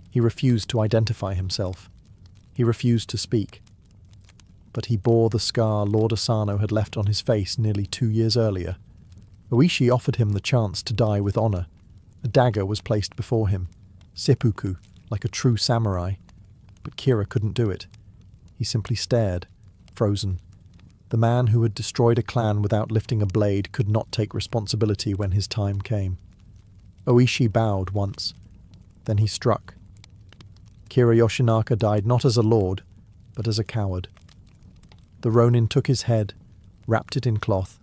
He refused to identify himself. He refused to speak. But he bore the scar Lord Asano had left on his face nearly 2 years earlier. Oishi offered him the chance to die with honor. A dagger was placed before him, seppuku, like a true samurai. But Khera couldn't do it. He simply stared, frozen. The man who had destroyed a clan without lifting a blade could not take responsibility when his time came. Oishi bowed once. Then he struck. Khera Yoshinaka died not as a lord, but as a coward. The Ronin took his head, wrapped it in cloth,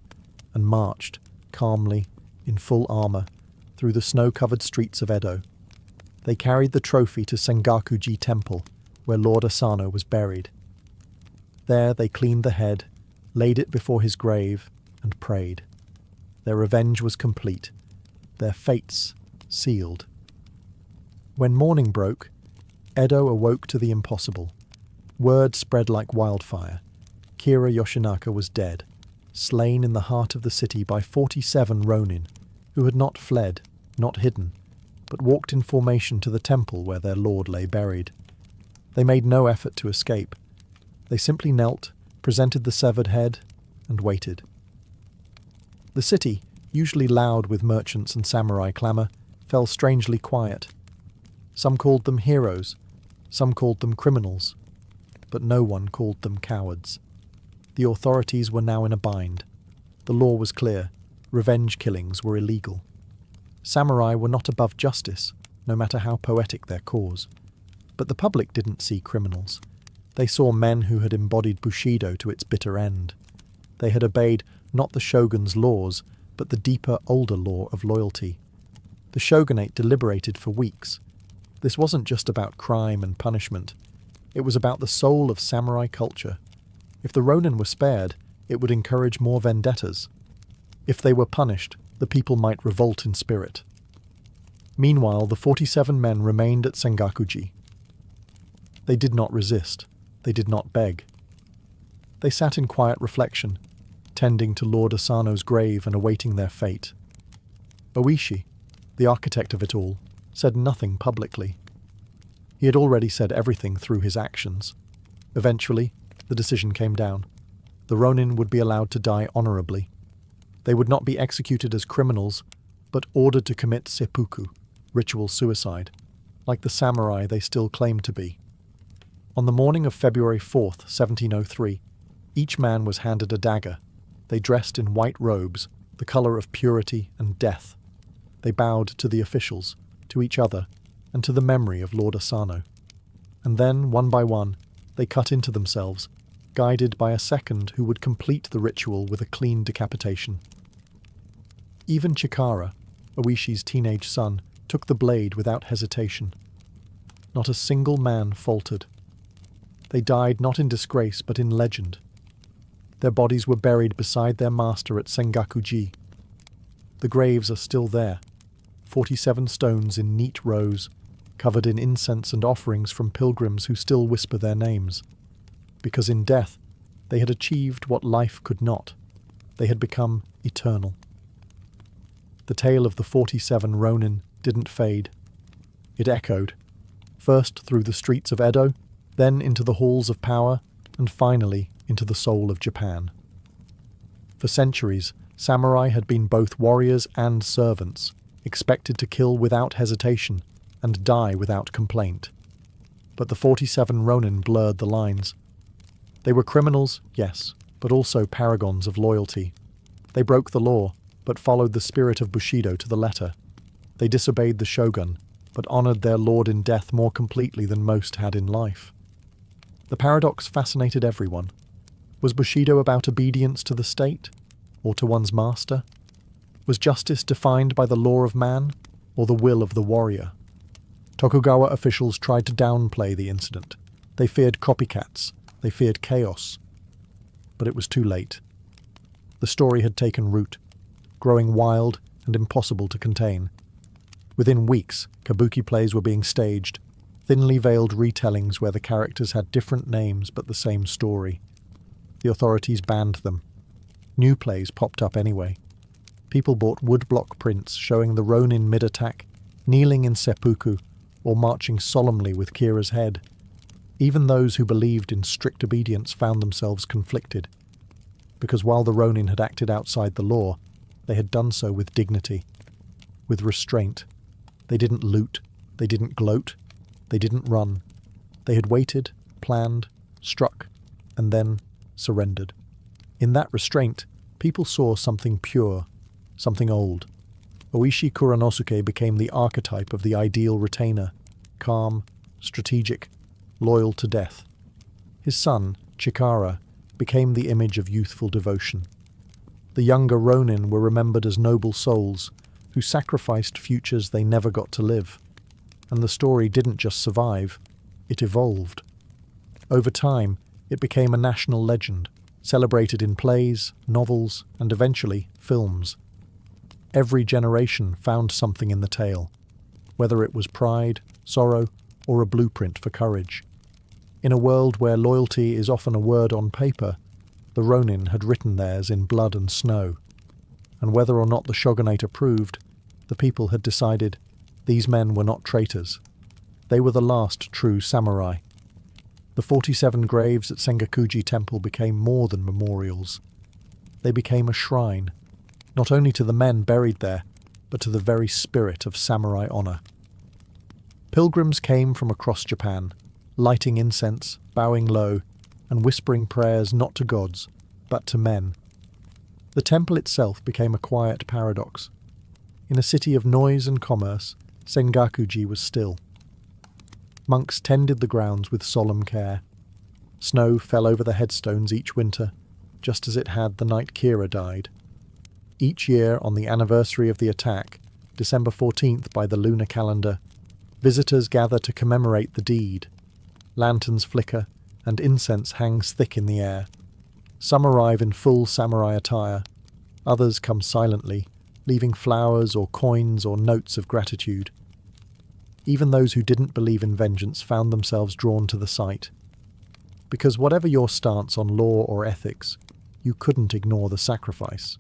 and marched, calmly, in full armor, through the snow-covered streets of Edo. They carried the trophy to Sengakuji Temple, where Lord Asano was buried. There they cleaned the head, laid it before his grave, and prayed. Their revenge was complete, their fates sealed. When morning broke, Edo awoke to the impossible. Word spread like wildfire. Khera Yoshinaka was dead, slain in the heart of the city by 47 Ronin, who had not fled, not hidden, but walked in formation to the temple where their lord lay buried. They made no effort to escape. They simply knelt, presented the severed head, and waited. The city, usually loud with merchants and samurai clamour, fell strangely quiet. Some called them heroes, some called them criminals, but no one called them cowards. The authorities were now in a bind. The law was clear. Revenge killings were illegal. Samurai were not above justice, no matter how poetic their cause. But the public didn't see criminals. They saw men who had embodied Bushido to its bitter end. They had obeyed not the shogun's laws, but the deeper, older law of loyalty. The shogunate deliberated for weeks. This wasn't just about crime and punishment. It was about the soul of samurai culture. If the Ronin were spared, it would encourage more vendettas. If they were punished, the people might revolt in spirit. Meanwhile, the 47 men remained at Sengakuji. They did not resist. They did not beg. They sat in quiet reflection, tending to Lord Asano's grave and awaiting their fate. Oishi, the architect of it all, said nothing publicly. He had already said everything through his actions. Eventually, the decision came down. The Ronin would be allowed to die honorably. They would not be executed as criminals, but ordered to commit seppuku, ritual suicide, like the samurai they still claimed to be. On the morning of February 4th, 1703, each man was handed a dagger. They dressed in white robes, the colour of purity and death. They bowed to the officials, to each other, and to the memory of Lord Asano. And then, one by one, they cut into themselves, guided by a second who would complete the ritual with a clean decapitation. Even Chikara, Oishi's teenage son, took the blade without hesitation. Not a single man faltered. They died not in disgrace but in legend. Their bodies were buried beside their master at Sengakuji. The graves are still there, 47 stones in neat rows, covered in incense and offerings from pilgrims who still whisper their names. Because in death, they had achieved what life could not. They had become eternal. The tale of the 47 Ronin didn't fade. It echoed, first through the streets of Edo, then into the halls of power, and finally into the soul of Japan. For centuries, samurai had been both warriors and servants, expected to kill without hesitation and die without complaint. But the 47 Ronin blurred the lines. They were criminals, yes, but also paragons of loyalty. They broke the law, but followed the spirit of Bushido to the letter. They disobeyed the shogun, but honoured their lord in death more completely than most had in life. The paradox fascinated everyone. Was Bushido about obedience to the state, or to one's master? Was justice defined by the law of man, or the will of the warrior? Tokugawa officials tried to downplay the incident. They feared copycats. They feared chaos. But it was too late. The story had taken root, growing wild and impossible to contain. Within weeks, kabuki plays were being staged, thinly veiled retellings where the characters had different names but the same story. The authorities banned them. New plays popped up anyway. People bought woodblock prints showing the Ronin mid-attack, kneeling in seppuku, or marching solemnly with Khera's head. Even those who believed in strict obedience found themselves conflicted, because while the Ronin had acted outside the law, they had done so with dignity, with restraint. They didn't loot, they didn't gloat, they didn't run. They had waited, planned, struck, and then surrendered. In that restraint, people saw something pure, something old. Oishi Kuranosuke became the archetype of the ideal retainer, calm, strategic, loyal to death. His son, Chikara, became the image of youthful devotion. The younger Ronin were remembered as noble souls who sacrificed futures they never got to live. And the story didn't just survive, it evolved. Over time, it became a national legend, celebrated in plays, novels, and eventually films. Every generation found something in the tale, whether it was pride, sorrow, or a blueprint for courage. In a world where loyalty is often a word on paper, the Ronin had written theirs in blood and snow. And whether or not the shogunate approved, the people had decided these men were not traitors. They were the last true samurai. The 47 graves at Sengakuji Temple became more than memorials. They became a shrine, not only to the men buried there, but to the very spirit of samurai honor. Pilgrims came from across Japan, lighting incense, bowing low, and whispering prayers not to gods, but to men. The temple itself became a quiet paradox. In a city of noise and commerce, Sengakuji was still. Monks tended the grounds with solemn care. Snow fell over the headstones each winter, just as it had the night Khera died. Each year on the anniversary of the attack, December 14th by the lunar calendar, visitors gather to commemorate the deed. Lanterns flicker, and incense hangs thick in the air. Some arrive in full samurai attire, others come silently, leaving flowers or coins or notes of gratitude. Even those who didn't believe in vengeance found themselves drawn to the sight. Because whatever your stance on law or ethics, you couldn't ignore the sacrifice,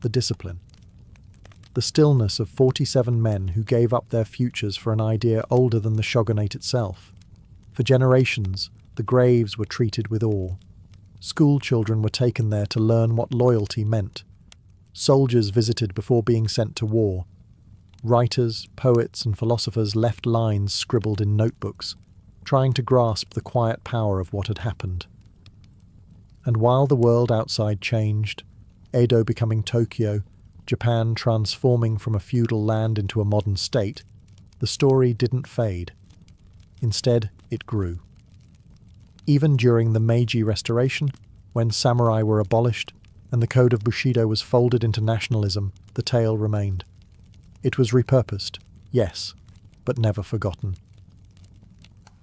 the discipline. The stillness of 47 men who gave up their futures for an idea older than the shogunate itself. For generations, the graves were treated with awe. School children were taken there to learn what loyalty meant. Soldiers visited before being sent to war. Writers, poets, and philosophers left lines scribbled in notebooks, trying to grasp the quiet power of what had happened. And while the world outside changed, Edo becoming Tokyo, Japan transforming from a feudal land into a modern state, the story didn't fade. Instead, it grew. Even during the Meiji Restoration, when samurai were abolished and the code of Bushido was folded into nationalism, the tale remained. It was repurposed, yes, but never forgotten.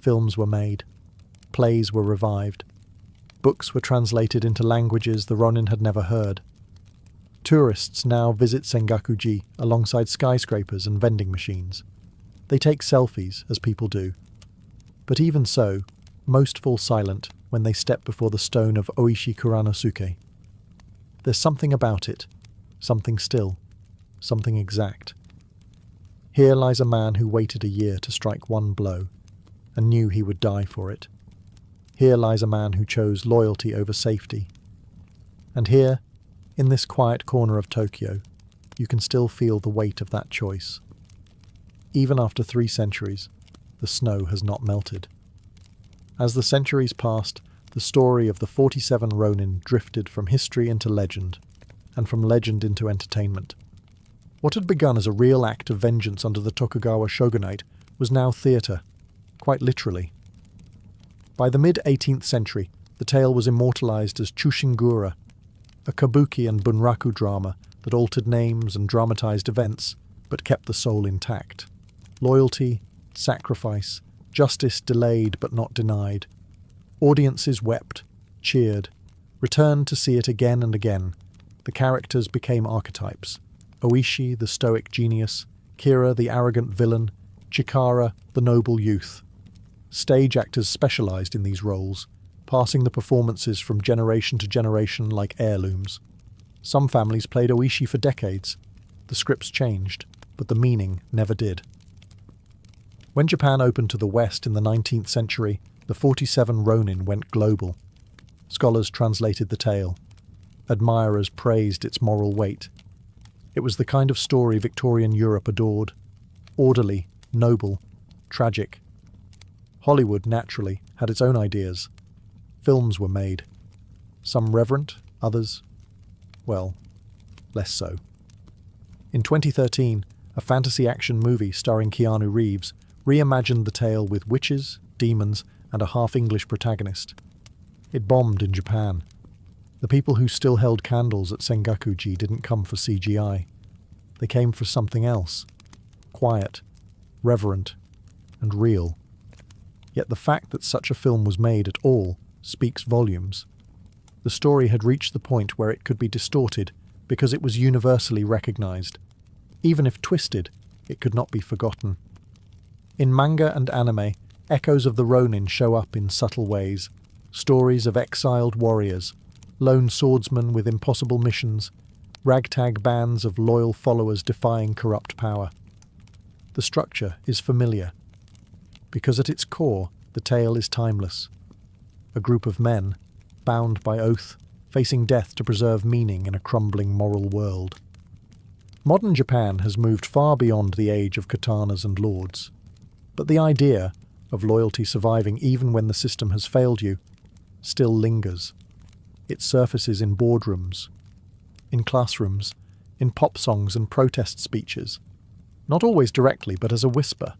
Films were made. Plays were revived. Books were translated into languages the Ronin had never heard. Tourists now visit Sengaku-ji alongside skyscrapers and vending machines. They take selfies, as people do. But even so, most fall silent when they step before the stone of Oishi Kuranosuke. There's something about it, something still, something exact. Here lies a man who waited a year to strike one blow, and knew he would die for it. Here lies a man who chose loyalty over safety. And here, in this quiet corner of Tokyo, you can still feel the weight of that choice. Even after 3 centuries, the snow has not melted. As the centuries passed, the story of the 47 Ronin drifted from history into legend, and from legend into entertainment. What had begun as a real act of vengeance under the Tokugawa shogunate was now theatre, quite literally. By the mid-18th century, the tale was immortalized as Chushingura, a kabuki and bunraku drama that altered names and dramatized events, but kept the soul intact. Loyalty, sacrifice, justice delayed but not denied. Audiences wept, cheered, returned to see it again and again. The characters became archetypes. Oishi, the stoic genius, Khera, the arrogant villain, Chikara, the noble youth. Stage actors specialized in these roles, passing the performances from generation to generation like heirlooms. Some families played Oishi for decades. The scripts changed, but the meaning never did. When Japan opened to the West in the 19th century, the 47 Ronin went global. Scholars translated the tale. Admirers praised its moral weight. It was the kind of story Victorian Europe adored. Orderly, noble, tragic. Hollywood, naturally, had its own ideas. Films were made. Some reverent, others, well, less so. In 2013, a fantasy action movie starring Keanu Reeves reimagined the tale with witches, demons, and a half-English protagonist. It bombed in Japan. The people who still held candles at Sengaku-ji didn't come for CGI. They came for something else. Quiet, reverent, and real. Yet the fact that such a film was made at all speaks volumes. The story had reached the point where it could be distorted because it was universally recognized. Even if twisted, it could not be forgotten. In manga and anime, echoes of the Ronin show up in subtle ways. Stories of exiled warriors, lone swordsmen with impossible missions, ragtag bands of loyal followers defying corrupt power. The structure is familiar, because at its core, the tale is timeless. A group of men, bound by oath, facing death to preserve meaning in a crumbling moral world. Modern Japan has moved far beyond the age of katanas and lords. But the idea of loyalty surviving even when the system has failed you still lingers. It surfaces in boardrooms, in classrooms, in pop songs and protest speeches. Not always directly, but as a whisper.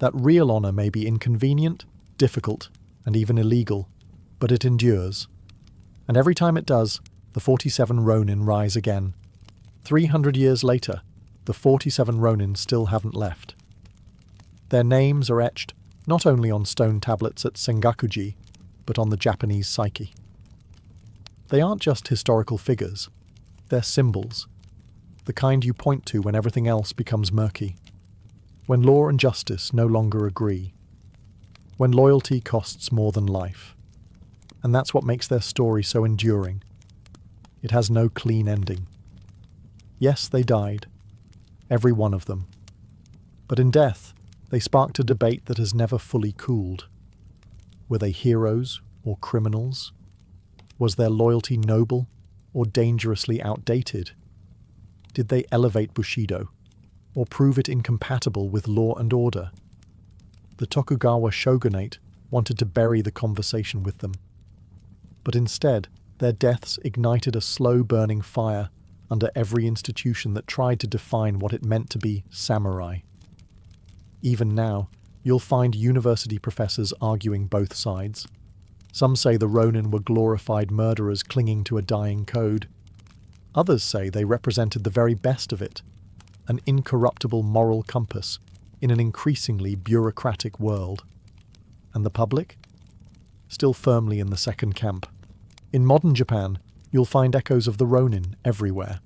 That real honour may be inconvenient, difficult, and even illegal, but it endures. And every time it does, the 47 Ronin rise again. 300 years later, the 47 Ronin still haven't left. Their names are etched not only on stone tablets at Sengaku-ji, but on the Japanese psyche. They aren't just historical figures, they're symbols, the kind you point to when everything else becomes murky, when law and justice no longer agree, when loyalty costs more than life. And that's what makes their story so enduring. It has no clean ending. Yes, they died, every one of them. But in death, they sparked a debate that has never fully cooled. Were they heroes or criminals? Was their loyalty noble or dangerously outdated? Did they elevate Bushido or prove it incompatible with law and order? The Tokugawa shogunate wanted to bury the conversation with them. But instead, their deaths ignited a slow-burning fire under every institution that tried to define what it meant to be samurai. Even now, you'll find university professors arguing both sides. Some say the Ronin were glorified murderers clinging to a dying code. Others say they represented the very best of it, an incorruptible moral compass in an increasingly bureaucratic world. And the public? Still firmly in the second camp. In modern Japan, you'll find echoes of the Ronin everywhere.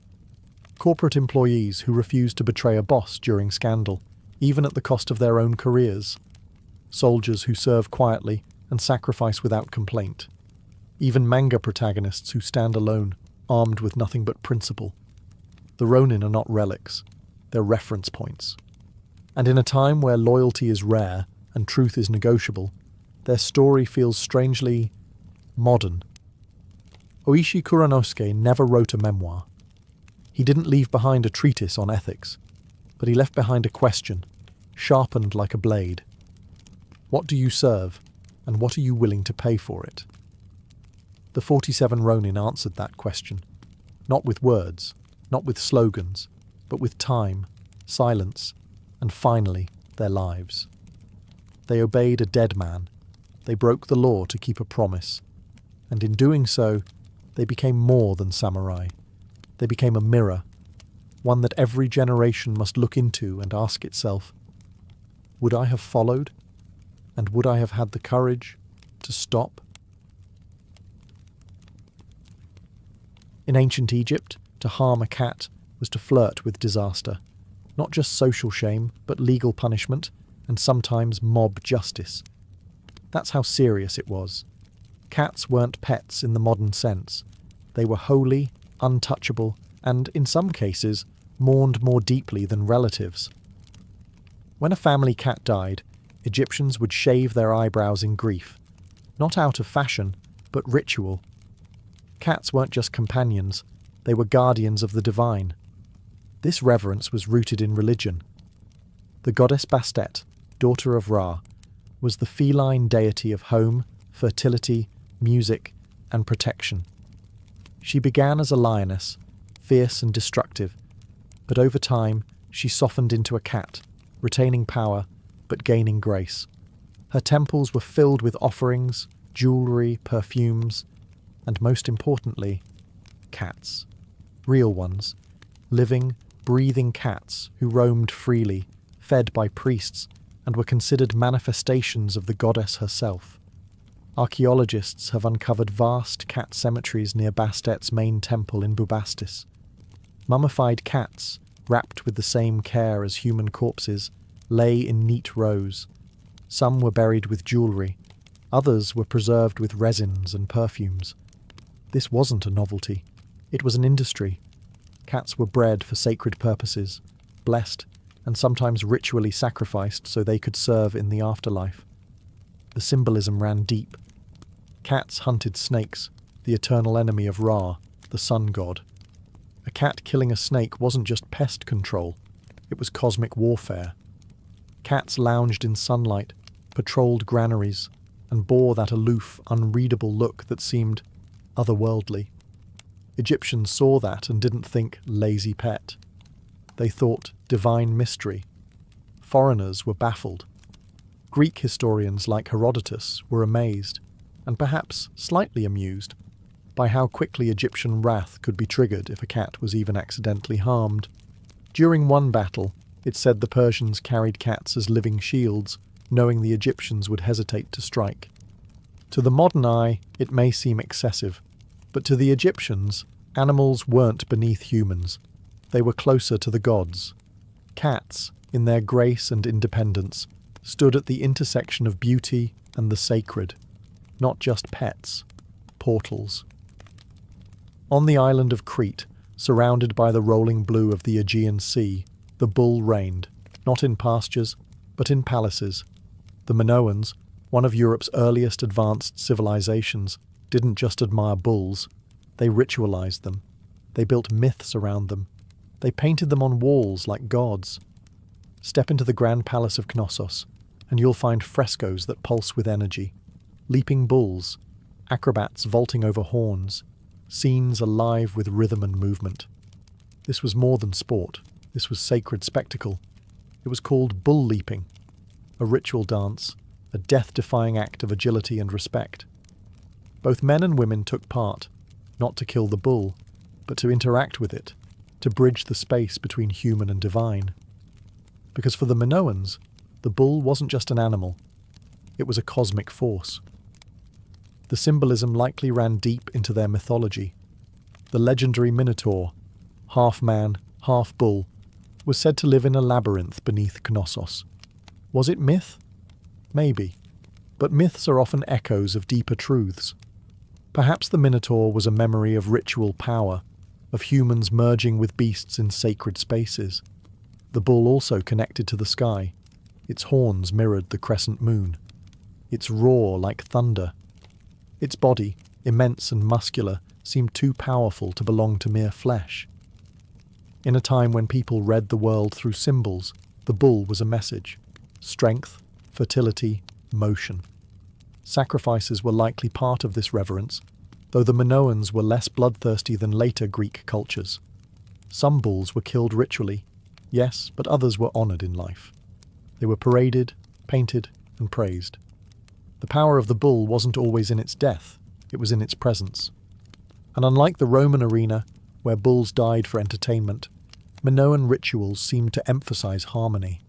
Corporate employees who refuse to betray a boss during scandal, even at the cost of their own careers. Soldiers who serve quietly and sacrifice without complaint. Even manga protagonists who stand alone, armed with nothing but principle. The Ronin are not relics, they're reference points. And in a time where loyalty is rare and truth is negotiable, their story feels strangely modern. Oishi Kuranosuke never wrote a memoir. He didn't leave behind a treatise on ethics, but he left behind a question, sharpened like a blade. What do you serve, and what are you willing to pay for it? The 47 Ronin answered that question, not with words, not with slogans, but with time, silence, and finally, their lives. They obeyed a dead man. They broke the law to keep a promise. And in doing so, they became more than samurai. They became a mirror, one that every generation must look into and ask itself, would I have followed? And would I have had the courage to stop? In ancient Egypt, to harm a cat was to flirt with disaster. Not just social shame, but legal punishment, and sometimes mob justice. That's how serious it was. Cats weren't pets in the modern sense. They were holy, untouchable, and, in some cases, mourned more deeply than relatives. When a family cat died, Egyptians would shave their eyebrows in grief, not out of fashion, but ritual. Cats weren't just companions, they were guardians of the divine. This reverence was rooted in religion. The goddess Bastet, daughter of Ra, was the feline deity of home, fertility, music, and protection. She began as a lioness, fierce and destructive, but over time she softened into a cat, retaining power but gaining grace. Her temples were filled with offerings, jewellery, perfumes, and most importantly, cats. Real ones, living, breathing cats who roamed freely, fed by priests, and were considered manifestations of the goddess herself. Archaeologists have uncovered vast cat cemeteries near Bastet's main temple in Bubastis. Mummified cats, wrapped with the same care as human corpses, lay in neat rows. Some were buried with jewellery, others were preserved with resins and perfumes. This wasn't a novelty, it was an industry. Cats were bred for sacred purposes, blessed, and sometimes ritually sacrificed so they could serve in the afterlife. The symbolism ran deep. Cats hunted snakes, the eternal enemy of Ra, the sun god. A cat killing a snake wasn't just pest control, it was cosmic warfare. Cats lounged in sunlight, patrolled granaries, and bore that aloof, unreadable look that seemed otherworldly. Egyptians saw that and didn't think lazy pet. They thought divine mystery. Foreigners were baffled. Greek historians like Herodotus were amazed, and perhaps slightly amused, by how quickly Egyptian wrath could be triggered if a cat was even accidentally harmed. During one battle, it's said the Persians carried cats as living shields, knowing the Egyptians would hesitate to strike. To the modern eye, it may seem excessive, But to the Egyptians, animals weren't beneath humans. They were closer to the gods. Cats, in their grace and independence, stood at the intersection of beauty and the sacred, not just pets, portals. On the island of Crete, surrounded by the rolling blue of the Aegean Sea, the bull reigned, not in pastures, but in palaces. The Minoans, one of Europe's earliest advanced civilizations, didn't just admire bulls, they ritualized them. They built myths around them. They painted them on walls like gods. Step into the Grand Palace of Knossos, and you'll find frescoes that pulse with energy. Leaping bulls, acrobats vaulting over horns, scenes alive with rhythm and movement. This was more than sport. This was sacred spectacle. It was called bull leaping, a ritual dance, a death-defying act of agility and respect. Both men and women took part, not to kill the bull, but to interact with it, to bridge the space between human and divine. Because for the Minoans, the bull wasn't just an animal, it was a cosmic force. The symbolism likely ran deep into their mythology. The legendary Minotaur, half man, half bull, was said to live in a labyrinth beneath Knossos. Was it myth? Maybe. But myths are often echoes of deeper truths. Perhaps the Minotaur was a memory of ritual power, of humans merging with beasts in sacred spaces. The bull also connected to the sky. Its horns mirrored the crescent moon. Its roar like thunder. Its body, immense and muscular, seemed too powerful to belong to mere flesh. In a time when people read the world through symbols, the bull was a message. Strength, fertility, motion. Sacrifices were likely part of this reverence, though the Minoans were less bloodthirsty than later Greek cultures. Some bulls were killed ritually, yes, but others were honoured in life. They were paraded, painted, and praised. The power of the bull wasn't always in its death, it was in its presence. And unlike the Roman arena, where bulls died for entertainment, Minoan rituals seemed to emphasize harmony.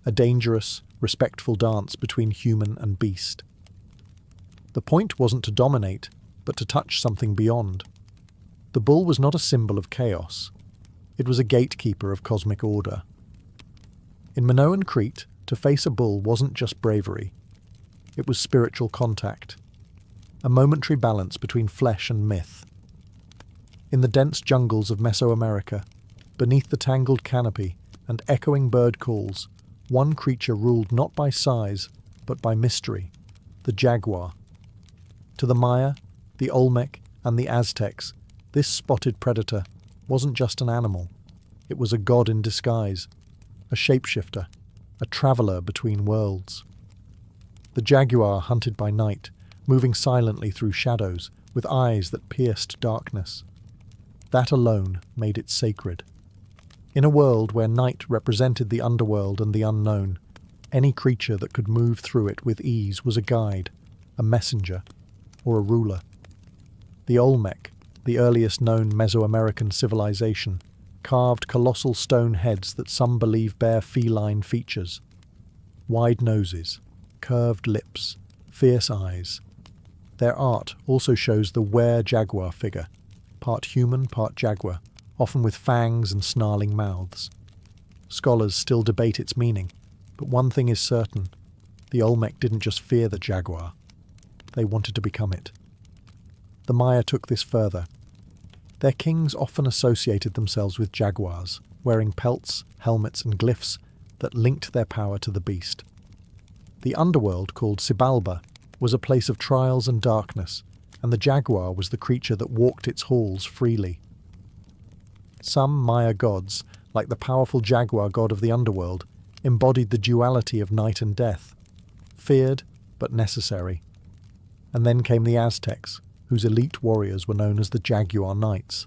A dangerous, respectful dance between human and beast. The point wasn't to dominate, but to touch something beyond. The bull was not a symbol of chaos. It was a gatekeeper of cosmic order. In Minoan Crete, to face a bull wasn't just bravery. It was spiritual contact, a momentary balance between flesh and myth. In the dense jungles of Mesoamerica, beneath the tangled canopy and echoing bird calls, one creature ruled not by size, but by mystery, the jaguar. To the Maya, the Olmec, and the Aztecs, this spotted predator wasn't just an animal. It was a god in disguise, a shapeshifter, a traveller between worlds. The jaguar hunted by night, moving silently through shadows, with eyes that pierced darkness. That alone made it sacred. In a world where night represented the underworld and the unknown, any creature that could move through it with ease was a guide, a messenger, or a ruler. The Olmec, the earliest known Mesoamerican civilization, carved colossal stone heads that some believe bear feline features. Wide noses, curved lips, fierce eyes. Their art also shows the were-jaguar figure, part human, part jaguar, often with fangs and snarling mouths. Scholars still debate its meaning, but one thing is certain: the Olmec didn't just fear the jaguar, they wanted to become it. The Maya took this further. Their kings often associated themselves with jaguars, wearing pelts, helmets, and glyphs that linked their power to the beast. The underworld, called Xibalba, was a place of trials and darkness, and the jaguar was the creature that walked its halls freely. Some Maya gods, like the powerful jaguar god of the underworld, embodied the duality of night and death, feared but necessary. And then came the Aztecs, whose elite warriors were known as the Jaguar Knights.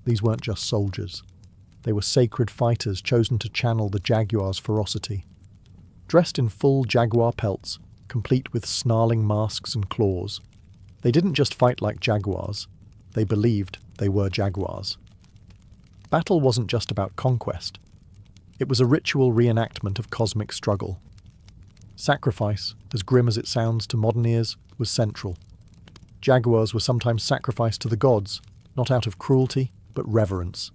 These weren't just soldiers. They were sacred fighters chosen to channel the jaguar's ferocity. Dressed in full jaguar pelts, complete with snarling masks and claws, they didn't just fight like jaguars, they believed they were jaguars. Battle wasn't just about conquest. It was a ritual reenactment of cosmic struggle. Sacrifice, as grim as it sounds to modern ears, was central. Jaguars were sometimes sacrificed to the gods, not out of cruelty, but reverence.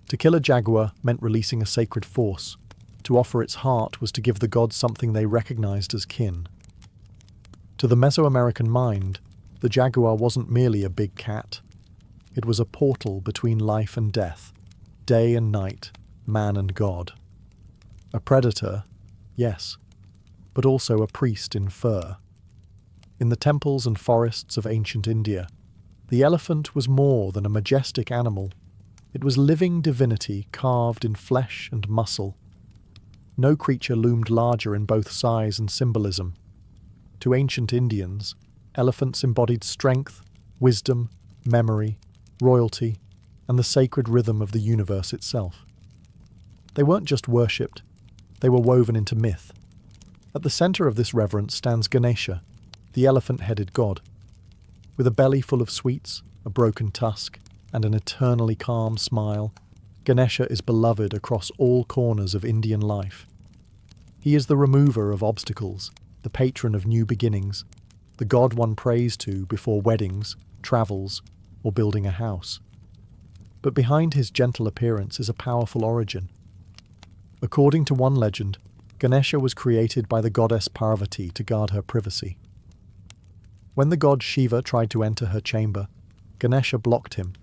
To kill a jaguar meant releasing a sacred force. To offer its heart was to give the gods something they recognized as kin. To the Mesoamerican mind, the jaguar wasn't merely a big cat. It was a portal between life and death, day and night, man and God. A predator, yes, but also a priest in fur. In the temples and forests of ancient India, the elephant was more than a majestic animal. It was living divinity carved in flesh and muscle. No creature loomed larger in both size and symbolism. To ancient Indians, elephants embodied strength, wisdom, memory, royalty, and the sacred rhythm of the universe itself. They weren't just worshipped, they were woven into myth. At the centre of this reverence stands Ganesha, the elephant-headed god. With a belly full of sweets, a broken tusk, and an eternally calm smile, Ganesha is beloved across all corners of Indian life. He is the remover of obstacles, the patron of new beginnings, the god one prays to before weddings, travels, or building a house. But behind his gentle appearance is a powerful origin. According to one legend, Ganesha was created by the goddess Parvati to guard her privacy. When the god Shiva tried to enter her chamber, Ganesha blocked him.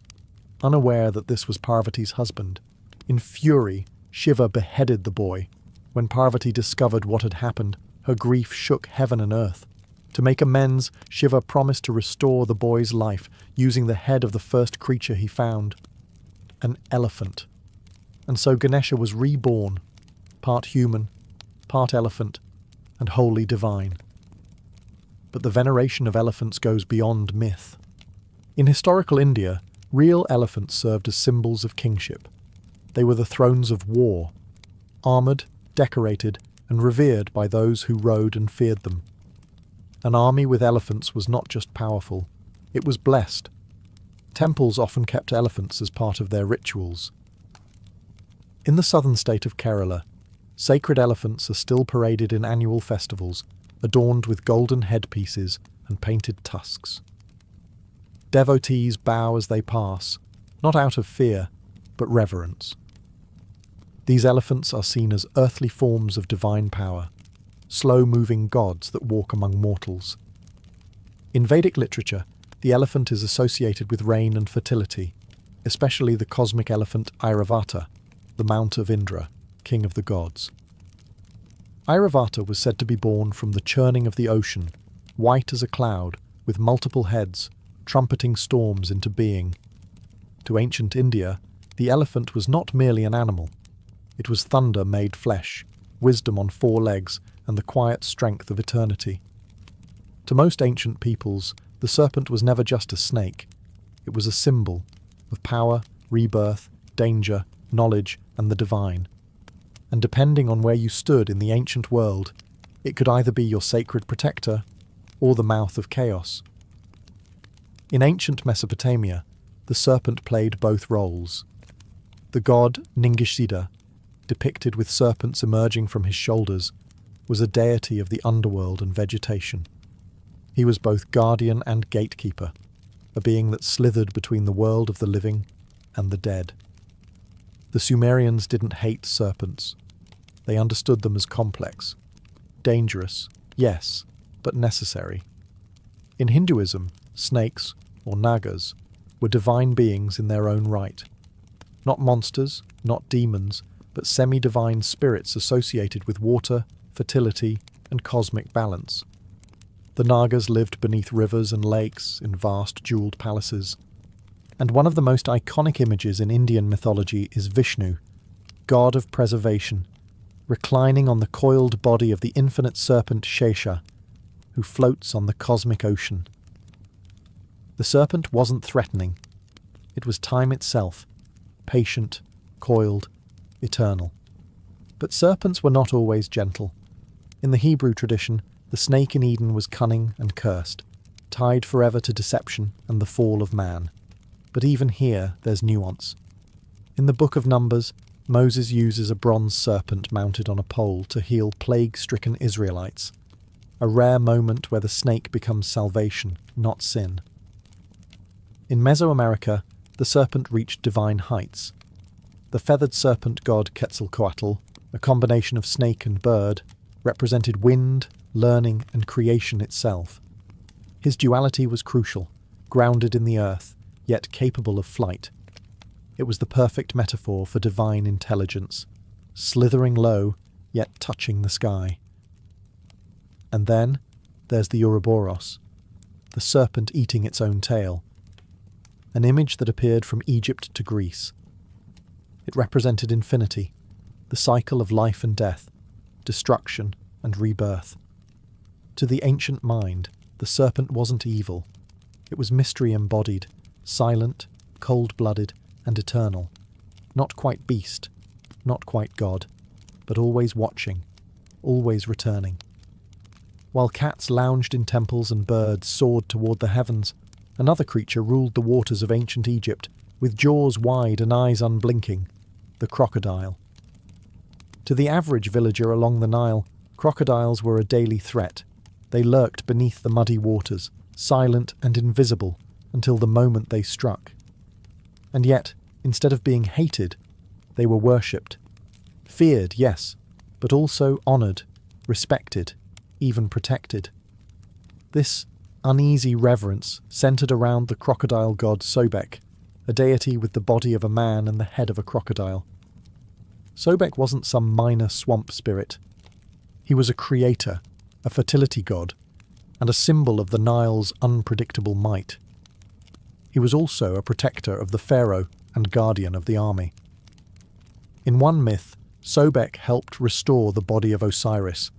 Unaware that this was Parvati's husband, in fury, Shiva beheaded the boy. When Parvati discovered what had happened, her grief shook heaven and earth. To make amends, Shiva promised to restore the boy's life using the head of the first creature he found, an elephant. And so Ganesha was reborn, part human, part elephant, and wholly divine. But the veneration of elephants goes beyond myth. In historical India, real elephants served as symbols of kingship. They were the thrones of war, armoured, decorated, and revered by those who rode and feared them. An army with elephants was not just powerful, it was blessed. Temples often kept elephants as part of their rituals. In the southern state of Kerala, sacred elephants are still paraded in annual festivals, adorned with golden headpieces and painted tusks. Devotees bow as they pass, not out of fear, but reverence. These elephants are seen as earthly forms of divine power, slow-moving gods that walk among mortals. In Vedic literature, the elephant is associated with rain and fertility, especially the cosmic elephant Airavata, the mount of Indra, king of the gods. Airavata was said to be born from the churning of the ocean, white as a cloud, with multiple heads, trumpeting storms into being. To ancient India, the elephant was not merely an animal. It was thunder made flesh, wisdom on 4 legs, and the quiet strength of eternity. To most ancient peoples, the serpent was never just a snake. It was a symbol of power, rebirth, danger, knowledge, and the divine. And depending on where you stood in the ancient world, it could either be your sacred protector or the mouth of chaos. In ancient Mesopotamia, the serpent played both roles. The god Ningishida, depicted with serpents emerging from his shoulders, was a deity of the underworld and vegetation. He was both guardian and gatekeeper, a being that slithered between the world of the living and the dead. The Sumerians didn't hate serpents. They understood them as complex. Dangerous, yes, but necessary. In Hinduism, snakes, or nagas, were divine beings in their own right. Not monsters, not demons, but semi-divine spirits associated with water, fertility, and cosmic balance. The Nagas lived beneath rivers and lakes in vast jewelled palaces. And one of the most iconic images in Indian mythology is Vishnu, god of preservation, reclining on the coiled body of the infinite serpent Shesha, who floats on the cosmic ocean. The serpent wasn't threatening. It was time itself, patient, coiled, eternal. But serpents were not always gentle. In the Hebrew tradition, the snake in Eden was cunning and cursed, tied forever to deception and the fall of man. But even here, there's nuance. In the Book of Numbers, Moses uses a bronze serpent mounted on a pole to heal plague-stricken Israelites, a rare moment where the snake becomes salvation, not sin. In Mesoamerica, the serpent reached divine heights. The feathered serpent god Quetzalcoatl, a combination of snake and bird, represented wind, learning, and creation itself. His duality was crucial, grounded in the earth, yet capable of flight. It was the perfect metaphor for divine intelligence, slithering low, yet touching the sky. And then there's the Ouroboros, the serpent eating its own tail, an image that appeared from Egypt to Greece. It represented infinity, the cycle of life and death, destruction and rebirth. To the ancient mind, the serpent wasn't evil. It was mystery embodied, silent, cold-blooded, and eternal. Not quite beast, not quite God, but always watching, always returning. While cats lounged in temples and birds soared toward the heavens, another creature ruled the waters of ancient Egypt, with jaws wide and eyes unblinking, the crocodile. To the average villager along the Nile, crocodiles were a daily threat. They lurked beneath the muddy waters, silent and invisible, until the moment they struck. And yet, instead of being hated, they were worshipped. Feared, yes, but also honoured, respected, even protected. This uneasy reverence centred around the crocodile god Sobek, a deity with the body of a man and the head of a crocodile. Sobek wasn't some minor swamp spirit. He was a creator, a fertility god, and a symbol of the Nile's unpredictable might. He was also a protector of the pharaoh and guardian of the army. In one myth, Sobek helped restore the body of Osiris,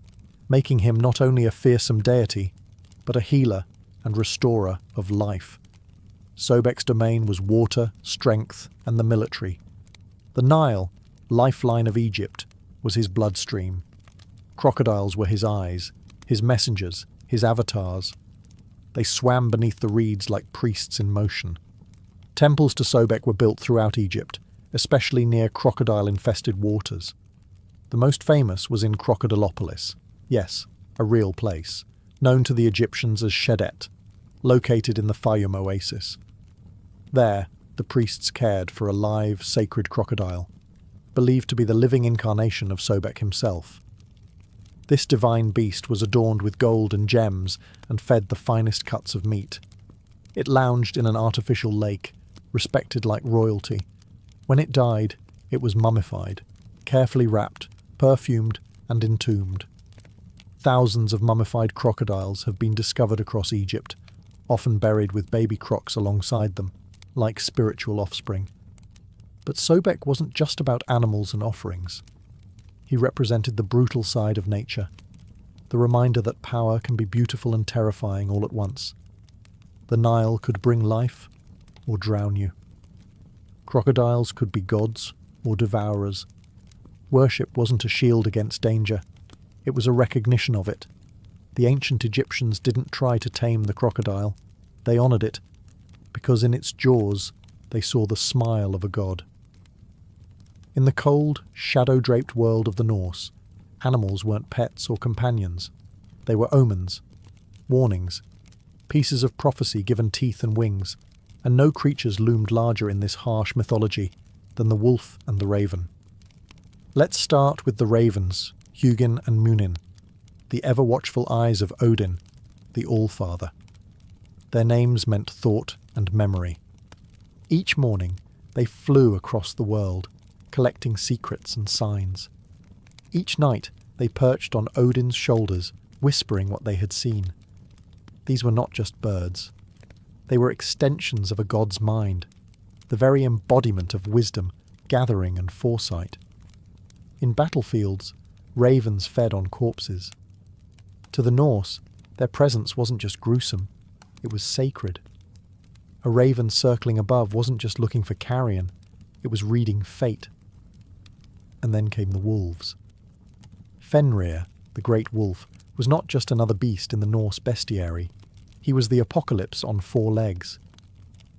making him not only a fearsome deity, but a healer and restorer of life. Sobek's domain was water, strength, and the military. The Nile, lifeline of Egypt, was his bloodstream. Crocodiles were his eyes, his messengers, his avatars. They swam beneath the reeds like priests in motion. Temples to Sobek were built throughout Egypt, especially near crocodile-infested waters. The most famous was in Crocodilopolis. Yes, a real place, known to the Egyptians as Shedet, located in the Fayum oasis. There, the priests cared for a live, sacred crocodile, believed to be the living incarnation of Sobek himself. This divine beast was adorned with gold and gems and fed the finest cuts of meat. It lounged in an artificial lake, respected like royalty. When it died, it was mummified, carefully wrapped, perfumed, and entombed. Thousands of mummified crocodiles have been discovered across Egypt, often buried with baby crocs alongside them, like spiritual offspring. But Sobek wasn't just about animals and offerings. He represented the brutal side of nature, the reminder that power can be beautiful and terrifying all at once. The Nile could bring life or drown you. Crocodiles could be gods or devourers. Worship wasn't a shield against danger. It was a recognition of it. The ancient Egyptians didn't try to tame the crocodile. They honoured it, because in its jaws they saw the smile of a god. In the cold, shadow-draped world of the Norse, animals weren't pets or companions. They were omens, warnings, pieces of prophecy given teeth and wings, and no creatures loomed larger in this harsh mythology than the wolf and the raven. Let's start with the ravens, Hugin and Munin, the ever-watchful eyes of Odin, the All-Father. Their names meant thought and memory. Each morning, they flew across the world, collecting secrets and signs. Each night, they perched on Odin's shoulders, whispering what they had seen. These were not just birds. They were extensions of a god's mind, the very embodiment of wisdom, gathering and foresight. In battlefields, ravens fed on corpses. To the Norse, their presence wasn't just gruesome, it was sacred. A raven circling above wasn't just looking for carrion, it was reading fate. And then came the wolves. Fenrir, the great wolf, was not just another beast in the Norse bestiary. He was the apocalypse on 4 legs.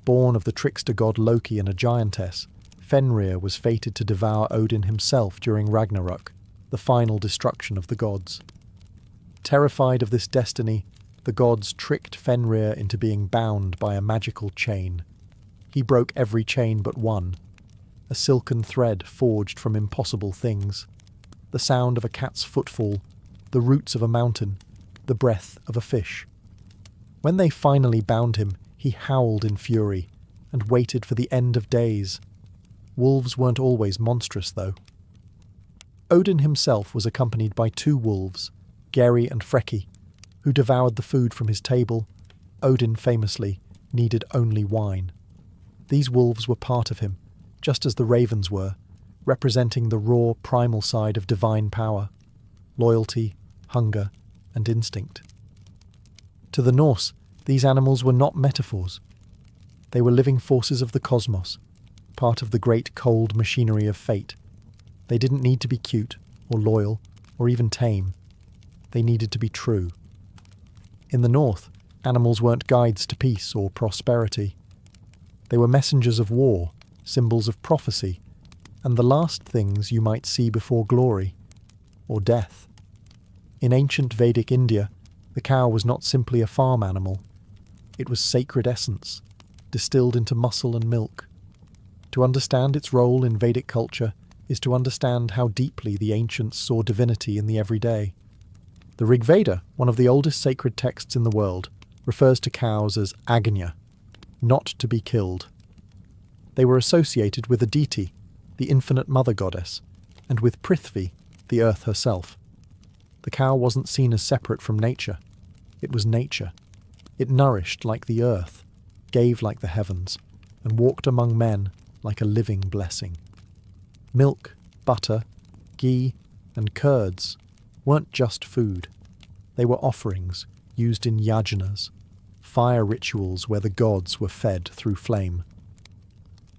Born of the trickster god Loki and a giantess, Fenrir was fated to devour Odin himself during Ragnarok, the final destruction of the gods. Terrified of this destiny, the gods tricked Fenrir into being bound by a magical chain, He broke every chain but one, a silken thread forged from impossible things. The sound of a cat's footfall, the roots of a mountain, the breath of a fish. When they finally bound him, he howled in fury and waited for the end of days. Wolves weren't always monstrous, though. Odin himself was accompanied by 2 wolves, Geri and Freki, who devoured the food from his table. Odin famously needed only wine. These wolves were part of him, just as the ravens were, representing the raw, primal side of divine power, loyalty, hunger, and instinct. To the Norse, these animals were not metaphors. They were living forces of the cosmos, part of the great cold machinery of fate. They didn't need to be cute, or loyal, or even tame. They needed to be true. In the North, animals weren't guides to peace or prosperity. They were messengers of war, symbols of prophecy, and the last things you might see before glory, or death. In ancient Vedic India, the cow was not simply a farm animal. It was sacred essence, distilled into muscle and milk. To understand its role in Vedic culture is to understand how deeply the ancients saw divinity in the everyday. The Rig Veda, one of the oldest sacred texts in the world, refers to cows as agnya, not to be killed. They were associated with Aditi, the infinite mother goddess, and with Prithvi, the earth herself. The cow wasn't seen as separate from nature. It was nature. It nourished like the earth, gave like the heavens, and walked among men like a living blessing. Milk, butter, ghee, and curds weren't just food. They were offerings used in yajnas, fire rituals where the gods were fed through flame.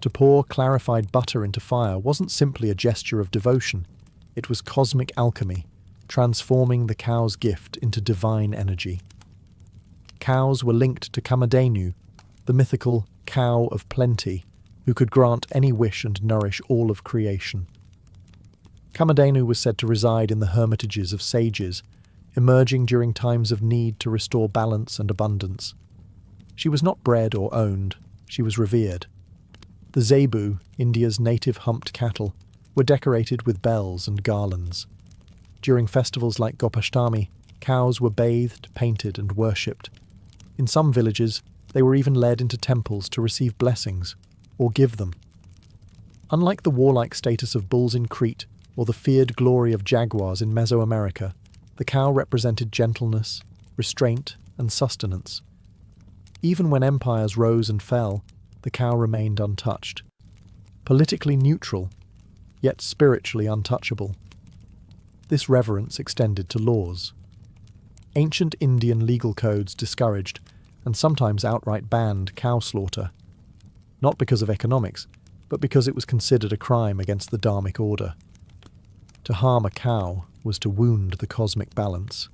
To pour clarified butter into fire wasn't simply a gesture of devotion. It was cosmic alchemy, transforming the cow's gift into divine energy. Cows were linked to Kamadhenu, the mythical cow of plenty, who could grant any wish and nourish all of creation. Kamadhenu was said to reside in the hermitages of sages, emerging during times of need to restore balance and abundance. She was not bred or owned, she was revered. The zebu, India's native humped cattle, were decorated with bells and garlands. During festivals like Gopashtami, cows were bathed, painted, and worshipped. In some villages, they were even led into temples to receive blessings, or give them. Unlike the warlike status of bulls in Crete or the feared glory of jaguars in Mesoamerica, the cow represented gentleness, restraint, and sustenance. Even when empires rose and fell, the cow remained untouched. Politically neutral, yet spiritually untouchable. This reverence extended to laws. Ancient Indian legal codes discouraged, and sometimes outright banned, cow slaughter, not because of economics, but because it was considered a crime against the dharmic order. To harm a cow was to wound the cosmic balance.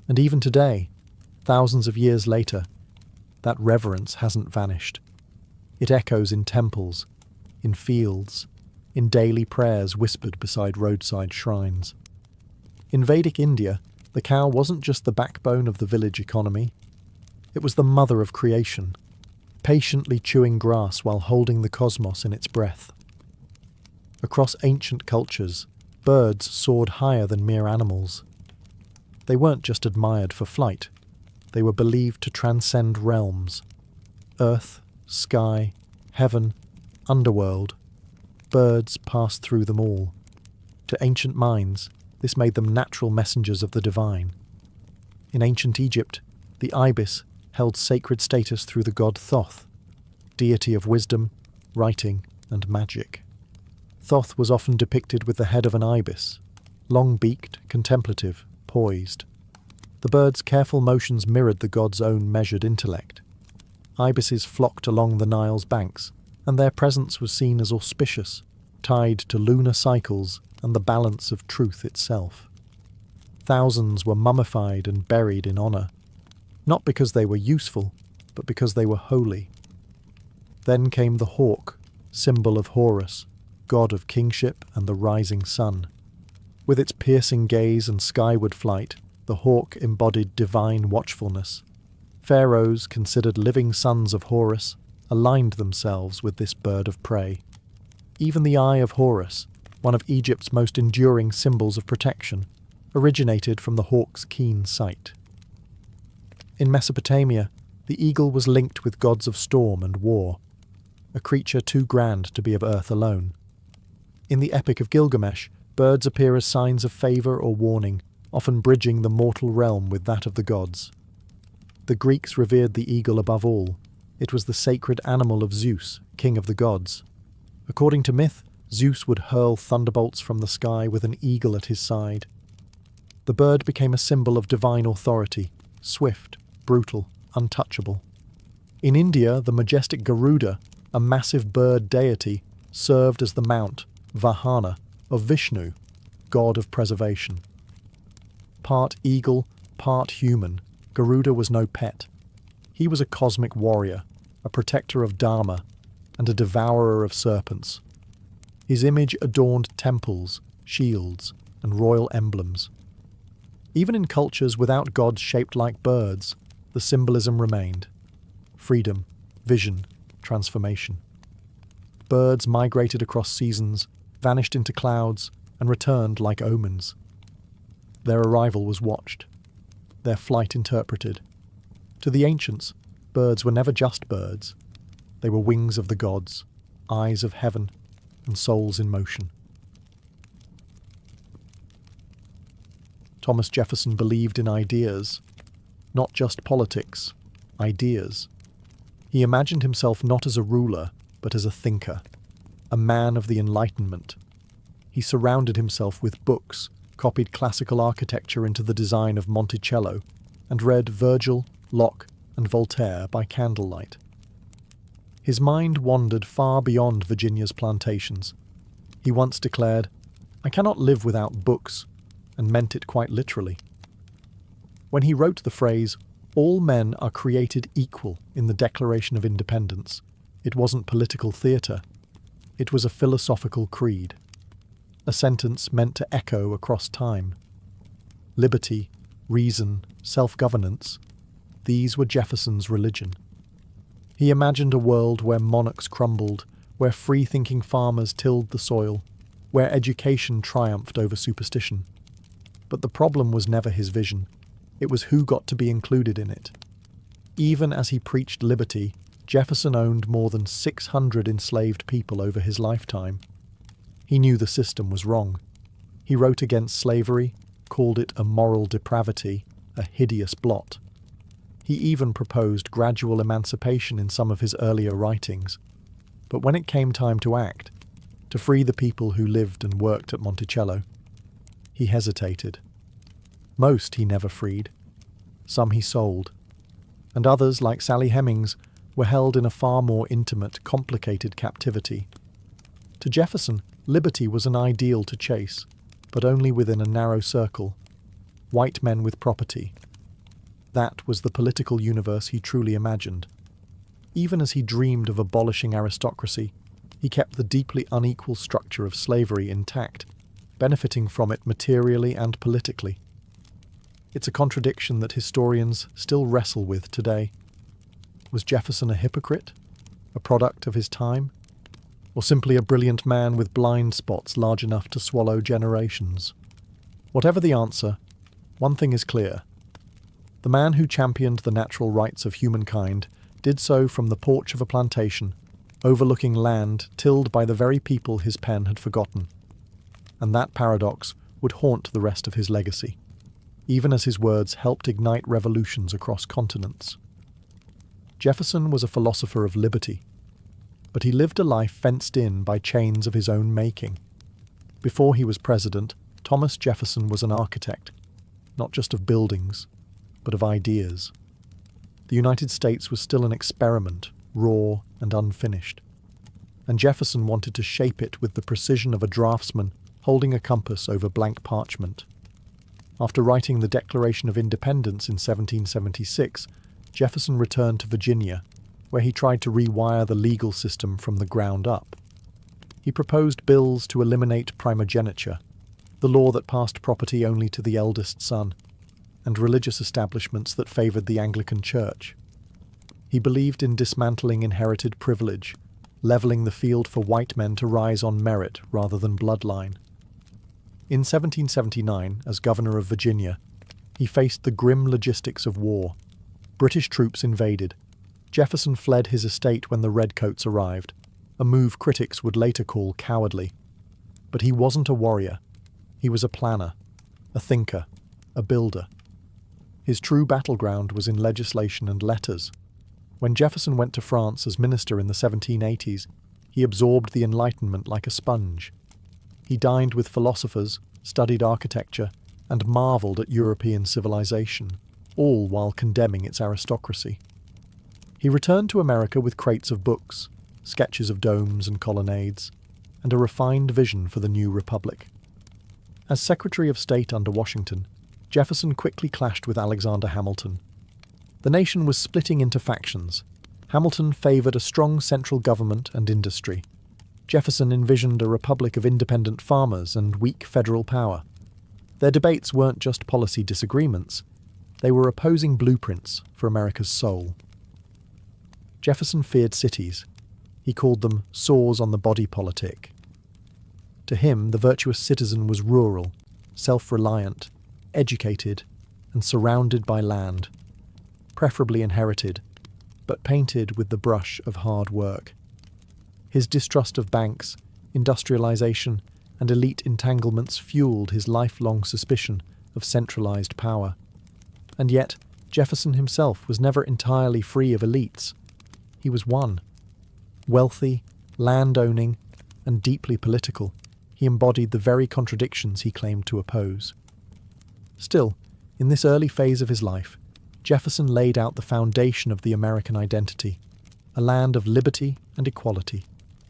And even today, thousands of years later, that reverence hasn't vanished. It echoes in temples, in fields, in daily prayers whispered beside roadside shrines. In Vedic India, the cow wasn't just the backbone of the village economy. It was the mother of creation, patiently chewing grass while holding the cosmos in its breath. Across ancient cultures, birds soared higher than mere animals. They weren't just admired for flight. They were believed to transcend realms. Earth, sky, heaven, underworld. Birds passed through them all. To ancient minds, this made them natural messengers of the divine. In ancient Egypt, the ibis held sacred status through the god Thoth, deity of wisdom, writing, and magic. Thoth was often depicted with the head of an ibis, long-beaked, contemplative, poised. The bird's careful motions mirrored the god's own measured intellect. Ibises flocked along the Nile's banks, and their presence was seen as auspicious, tied to lunar cycles and the balance of truth itself. Thousands were mummified and buried in honour, not because they were useful, but because they were holy. Then came the hawk, symbol of Horus, god of kingship and the rising sun. With its piercing gaze and skyward flight, the hawk embodied divine watchfulness. Pharaohs, considered living sons of Horus, aligned themselves with this bird of prey. Even the Eye of Horus, one of Egypt's most enduring symbols of protection, originated from the hawk's keen sight. In Mesopotamia, the eagle was linked with gods of storm and war, a creature too grand to be of earth alone. In the Epic of Gilgamesh, birds appear as signs of favour or warning, often bridging the mortal realm with that of the gods. The Greeks revered the eagle above all. It was the sacred animal of Zeus, king of the gods. According to myth, Zeus would hurl thunderbolts from the sky with an eagle at his side. The bird became a symbol of divine authority, swift, brutal, untouchable. In India, the majestic Garuda, a massive bird deity, served as the mount, Vahana, of Vishnu, god of preservation. Part eagle, part human, Garuda was no pet. He was a cosmic warrior, a protector of Dharma, and a devourer of serpents. His image adorned temples, shields, and royal emblems. Even in cultures without gods shaped like birds, the symbolism remained. Freedom, vision, transformation. Birds migrated across seasons, vanished into clouds, and returned like omens. Their arrival was watched, their flight interpreted. To the ancients, birds were never just birds. They were wings of the gods, eyes of heaven, and souls in motion. Thomas Jefferson believed in ideas, not just politics, ideas. He imagined himself not as a ruler, but as a thinker, a man of the Enlightenment. He surrounded himself with books, copied classical architecture into the design of Monticello, and read Virgil, Locke, and Voltaire by candlelight. His mind wandered far beyond Virginia's plantations. He once declared, "I cannot live without books," and meant it quite literally. When he wrote the phrase, "All men are created equal" in the Declaration of Independence, it wasn't political theatre. It was a philosophical creed. A sentence meant to echo across time. Liberty, reason, self-governance, these were Jefferson's religion. He imagined a world where monarchs crumbled, where free-thinking farmers tilled the soil, where education triumphed over superstition. But the problem was never his vision. It was who got to be included in it. Even as he preached liberty, Jefferson owned more than 600 enslaved people over his lifetime. He knew the system was wrong. He wrote against slavery, called it a moral depravity, a hideous blot. He even proposed gradual emancipation in some of his earlier writings. But when it came time to act, to free the people who lived and worked at Monticello, he hesitated. Most he never freed. Some he sold. And others, like Sally Hemings, were held in a far more intimate, complicated captivity. To Jefferson, liberty was an ideal to chase, but only within a narrow circle. White men with property. That was the political universe he truly imagined. Even as he dreamed of abolishing aristocracy, he kept the deeply unequal structure of slavery intact, benefiting from it materially and politically. It's a contradiction that historians still wrestle with today. Was Jefferson a hypocrite? A product of his time? Or simply a brilliant man with blind spots large enough to swallow generations? Whatever the answer, one thing is clear. The man who championed the natural rights of humankind did so from the porch of a plantation, overlooking land tilled by the very people his pen had forgotten. And that paradox would haunt the rest of his legacy, even as his words helped ignite revolutions across continents. Jefferson was a philosopher of liberty, but he lived a life fenced in by chains of his own making. Before he was president, Thomas Jefferson was an architect, not just of buildings, but of ideas. The United States was still an experiment, raw and unfinished, and Jefferson wanted to shape it with the precision of a draftsman holding a compass over blank parchment. After writing the Declaration of Independence in 1776, Jefferson returned to Virginia, where he tried to rewire the legal system from the ground up. He proposed bills to eliminate primogeniture, the law that passed property only to the eldest son, and religious establishments that favoured the Anglican Church. He believed in dismantling inherited privilege, leveling the field for white men to rise on merit rather than bloodline. In 1779, as governor of Virginia, he faced the grim logistics of war. British troops invaded. Jefferson fled his estate when the redcoats arrived, a move critics would later call cowardly. But he wasn't a warrior. He was a planner, a thinker, a builder. His true battleground was in legislation and letters. When Jefferson went to France as minister in the 1780s, he absorbed the Enlightenment like a sponge. He dined with philosophers, studied architecture, and marvelled at European civilization, all while condemning its aristocracy. He returned to America with crates of books, sketches of domes and colonnades, and a refined vision for the new republic. As Secretary of State under Washington, Jefferson quickly clashed with Alexander Hamilton. The nation was splitting into factions. Hamilton favoured a strong central government and industry. Jefferson envisioned a republic of independent farmers and weak federal power. Their debates weren't just policy disagreements, they were opposing blueprints for America's soul. Jefferson feared cities. He called them sores on the body politic. To him, the virtuous citizen was rural, self-reliant, educated, and surrounded by land, preferably inherited, but painted with the brush of hard work. His distrust of banks, industrialization, and elite entanglements fueled his lifelong suspicion of centralized power. And yet, Jefferson himself was never entirely free of elites. He was one. Wealthy, land-owning, and deeply political, he embodied the very contradictions he claimed to oppose. Still, in this early phase of his life, Jefferson laid out the foundation of the American identity, a land of liberty and equality,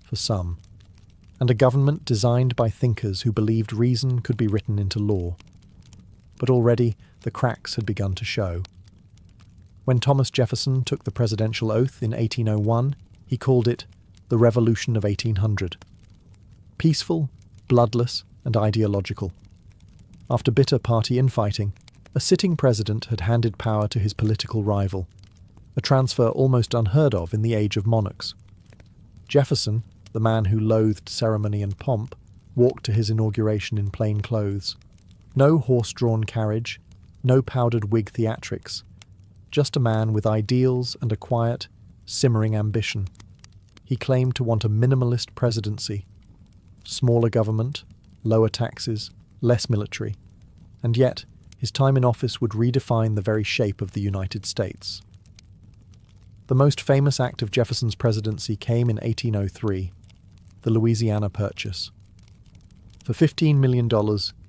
for some, and a government designed by thinkers who believed reason could be written into law. But already the cracks had begun to show. When Thomas Jefferson took the presidential oath in 1801, he called it the Revolution of 1800. Peaceful, bloodless, and ideological. After bitter party infighting, a sitting president had handed power to his political rival, a transfer almost unheard of in the age of monarchs. Jefferson, the man who loathed ceremony and pomp, walked to his inauguration in plain clothes. No horse-drawn carriage, no powdered wig theatrics, just a man with ideals and a quiet, simmering ambition. He claimed to want a minimalist presidency, smaller government, lower taxes, less military, and yet his time in office would redefine the very shape of the United States. The most famous act of Jefferson's presidency came in 1803, the Louisiana Purchase. For $15 million,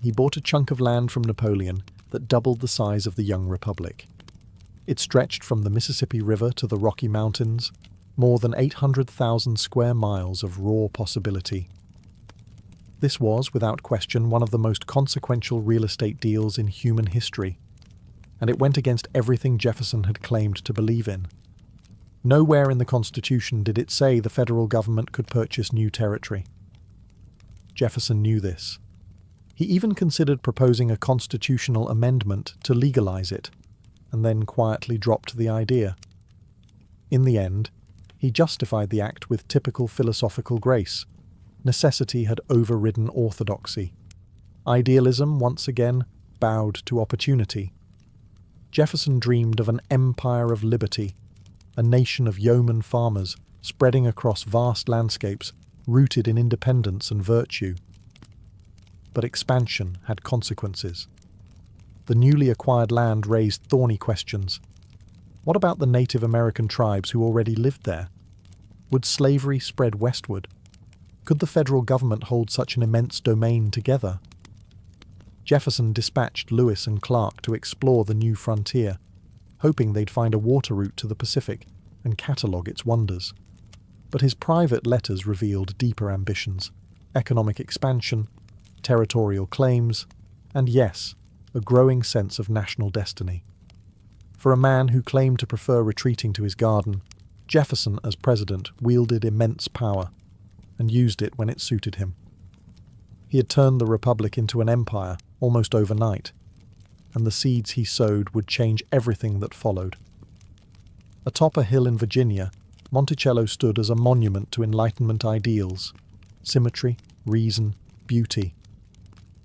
he bought a chunk of land from Napoleon that doubled the size of the young republic. It stretched from the Mississippi River to the Rocky Mountains, more than 800,000 square miles of raw possibility. This was, without question, one of the most consequential real estate deals in human history, and it went against everything Jefferson had claimed to believe in. Nowhere in the Constitution did it say the federal government could purchase new territory. Jefferson knew this. He even considered proposing a constitutional amendment to legalize it, and then quietly dropped the idea. In the end, he justified the act with typical philosophical grace. Necessity had overridden orthodoxy. Idealism, once again, bowed to opportunity. Jefferson dreamed of an empire of liberty, a nation of yeoman farmers spreading across vast landscapes rooted in independence and virtue. But expansion had consequences. The newly acquired land raised thorny questions. What about the Native American tribes who already lived there? Would slavery spread westward? Could the federal government hold such an immense domain together? Jefferson dispatched Lewis and Clark to explore the new frontier, hoping they'd find a water route to the Pacific and catalogue its wonders. But his private letters revealed deeper ambitions, economic expansion, territorial claims, and yes, a growing sense of national destiny. For a man who claimed to prefer retreating to his garden, Jefferson, as president, wielded immense power, and used it when it suited him. He had turned the Republic into an empire almost overnight, and the seeds he sowed would change everything that followed. Atop a hill in Virginia, Monticello stood as a monument to Enlightenment ideals: symmetry, reason, beauty.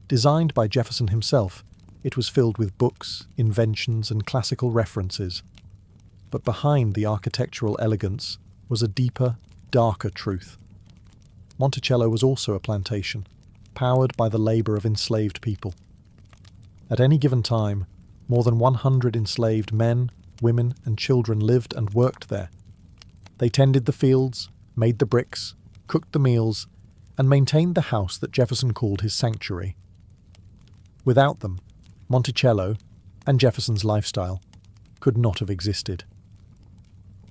Designed by Jefferson himself, it was filled with books, inventions, and classical references. But behind the architectural elegance was a deeper, darker truth. Monticello was also a plantation, powered by the labour of enslaved people. At any given time, more than 100 enslaved men, women, and children lived and worked there. They tended the fields, made the bricks, cooked the meals, and maintained the house that Jefferson called his sanctuary. Without them, Monticello, and Jefferson's lifestyle, could not have existed.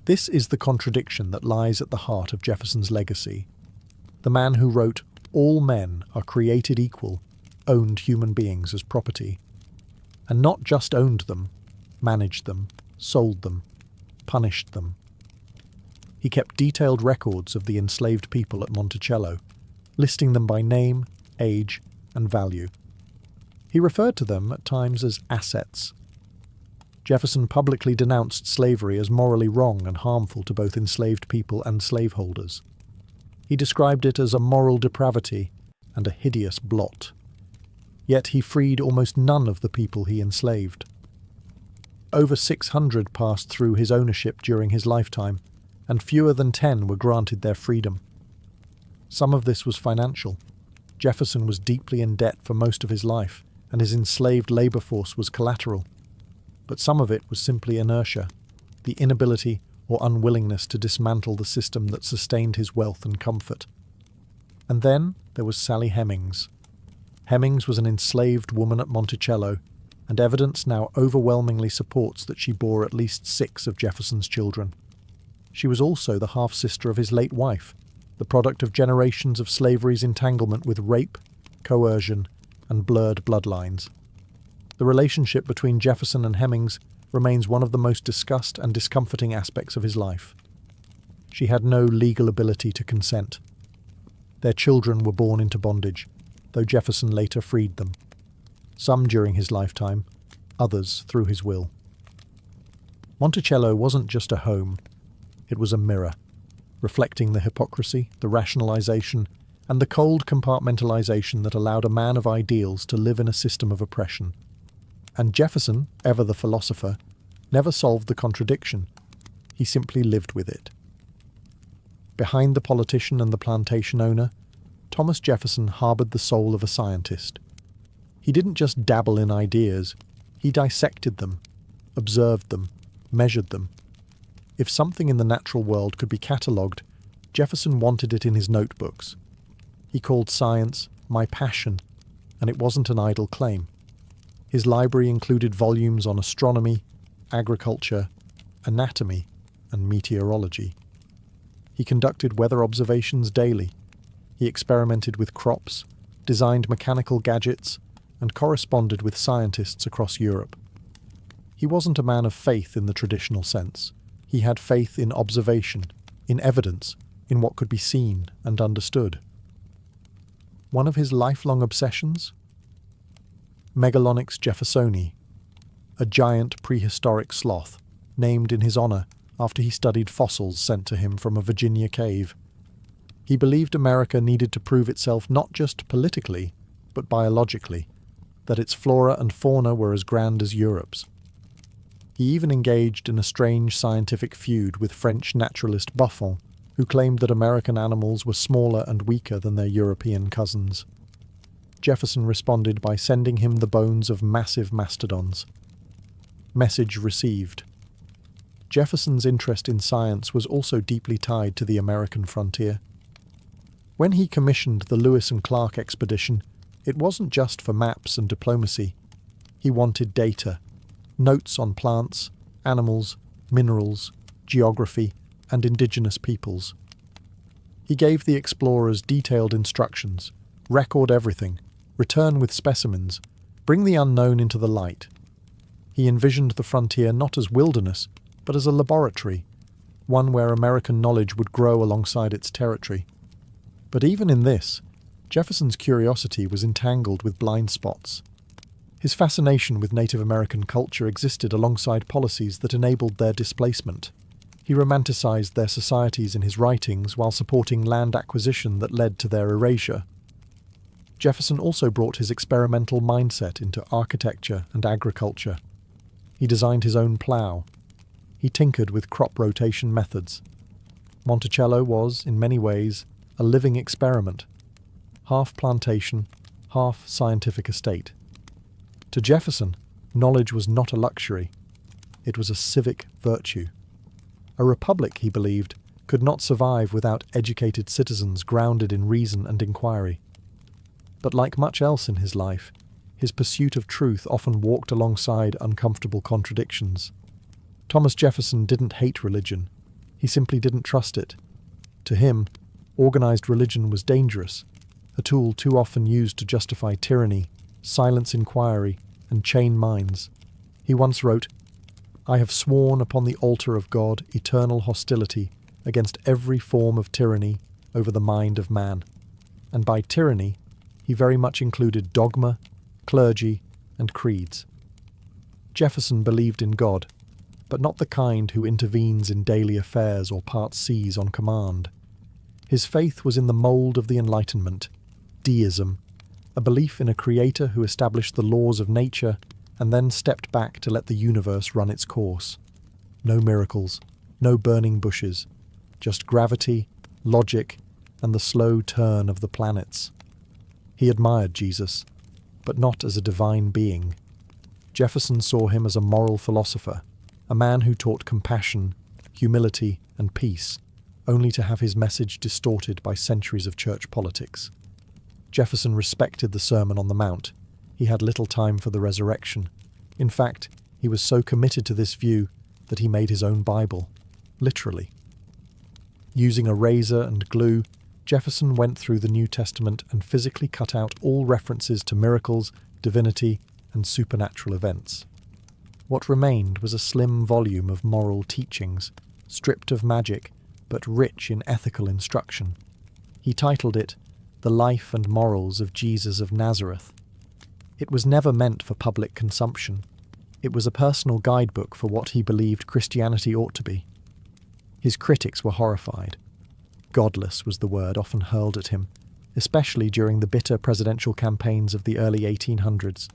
This is the contradiction that lies at the heart of Jefferson's legacy. The man who wrote, "All men are created equal," owned human beings as property. And not just owned them, managed them, sold them, punished them. He kept detailed records of the enslaved people at Monticello, listing them by name, age, and value. He referred to them at times as assets. Jefferson publicly denounced slavery as morally wrong and harmful to both enslaved people and slaveholders. He described it as a moral depravity and a hideous blot. Yet he freed almost none of the people he enslaved. Over 600 passed through his ownership during his lifetime, and fewer than 10 were granted their freedom. Some of this was financial. Jefferson was deeply in debt for most of his life, and his enslaved labour force was collateral. But some of it was simply inertia, the inability or unwillingness to dismantle the system that sustained his wealth and comfort. And then there was Sally Hemings. Hemings was an enslaved woman at Monticello, and evidence now overwhelmingly supports that she bore at least 6 of Jefferson's children. She was also the half-sister of his late wife, the product of generations of slavery's entanglement with rape, coercion, and blurred bloodlines. The relationship between Jefferson and Hemings remains one of the most discussed and discomforting aspects of his life. She had no legal ability to consent. Their children were born into bondage, though Jefferson later freed them. Some during his lifetime, others through his will. Monticello wasn't just a home, it was a mirror, reflecting the hypocrisy, the rationalization, and the cold compartmentalization that allowed a man of ideals to live in a system of oppression. And Jefferson, ever the philosopher, never solved the contradiction. He simply lived with it. Behind the politician and the plantation owner, Thomas Jefferson harbored the soul of a scientist. He didn't just dabble in ideas, he dissected them, observed them, measured them. If something in the natural world could be catalogued, Jefferson wanted it in his notebooks. He called science "my passion," and it wasn't an idle claim. His library included volumes on astronomy, agriculture, anatomy, and meteorology. He conducted weather observations daily. He experimented with crops, designed mechanical gadgets, and corresponded with scientists across Europe. He wasn't a man of faith in the traditional sense. He had faith in observation, in evidence, in what could be seen and understood. One of his lifelong obsessions? Megalonyx jeffersoni, a giant prehistoric sloth, named in his honour after he studied fossils sent to him from a Virginia cave. He believed America needed to prove itself not just politically, but biologically, that its flora and fauna were as grand as Europe's. He even engaged in a strange scientific feud with French naturalist Buffon, who claimed that American animals were smaller and weaker than their European cousins. Jefferson responded by sending him the bones of massive mastodons. Message received. Jefferson's interest in science was also deeply tied to the American frontier. When he commissioned the Lewis and Clark expedition, it wasn't just for maps and diplomacy. He wanted data, notes on plants, animals, minerals, geography, and indigenous peoples. He gave the explorers detailed instructions: record everything, return with specimens, bring the unknown into the light. He envisioned the frontier not as wilderness, but as a laboratory, one where American knowledge would grow alongside its territory. But even in this, Jefferson's curiosity was entangled with blind spots. His fascination with Native American culture existed alongside policies that enabled their displacement. He romanticized their societies in his writings while supporting land acquisition that led to their erasure. Jefferson also brought his experimental mindset into architecture and agriculture. He designed his own plough. He tinkered with crop rotation methods. Monticello was, in many ways, a living experiment, half plantation, half scientific estate. To Jefferson, knowledge was not a luxury. It was a civic virtue. A republic, he believed, could not survive without educated citizens grounded in reason and inquiry. But like much else in his life, his pursuit of truth often walked alongside uncomfortable contradictions. Thomas Jefferson didn't hate religion. He simply didn't trust it. To him, organized religion was dangerous, a tool too often used to justify tyranny, silence inquiry, and chain minds. He once wrote, "I have sworn upon the altar of God eternal hostility against every form of tyranny over the mind of man." And by tyranny, he very much included dogma, clergy, and creeds. Jefferson believed in God, but not the kind who intervenes in daily affairs or parts seas on command. His faith was in the mould of the Enlightenment, deism, a belief in a creator who established the laws of nature and then stepped back to let the universe run its course. No miracles, no burning bushes, just gravity, logic, and the slow turn of the planets. He admired Jesus, but not as a divine being. Jefferson saw him as a moral philosopher, a man who taught compassion, humility, and peace, only to have his message distorted by centuries of church politics. Jefferson respected the Sermon on the Mount. He had little time for the resurrection. In fact, he was so committed to this view that he made his own Bible, literally. Using a razor and glue, Jefferson went through the New Testament and physically cut out all references to miracles, divinity, and supernatural events. What remained was a slim volume of moral teachings, stripped of magic, but rich in ethical instruction. He titled it, "The Life and Morals of Jesus of Nazareth." It was never meant for public consumption. It was a personal guidebook for what he believed Christianity ought to be. His critics were horrified. Godless was the word often hurled at him, especially during the bitter presidential campaigns of the early 1800s.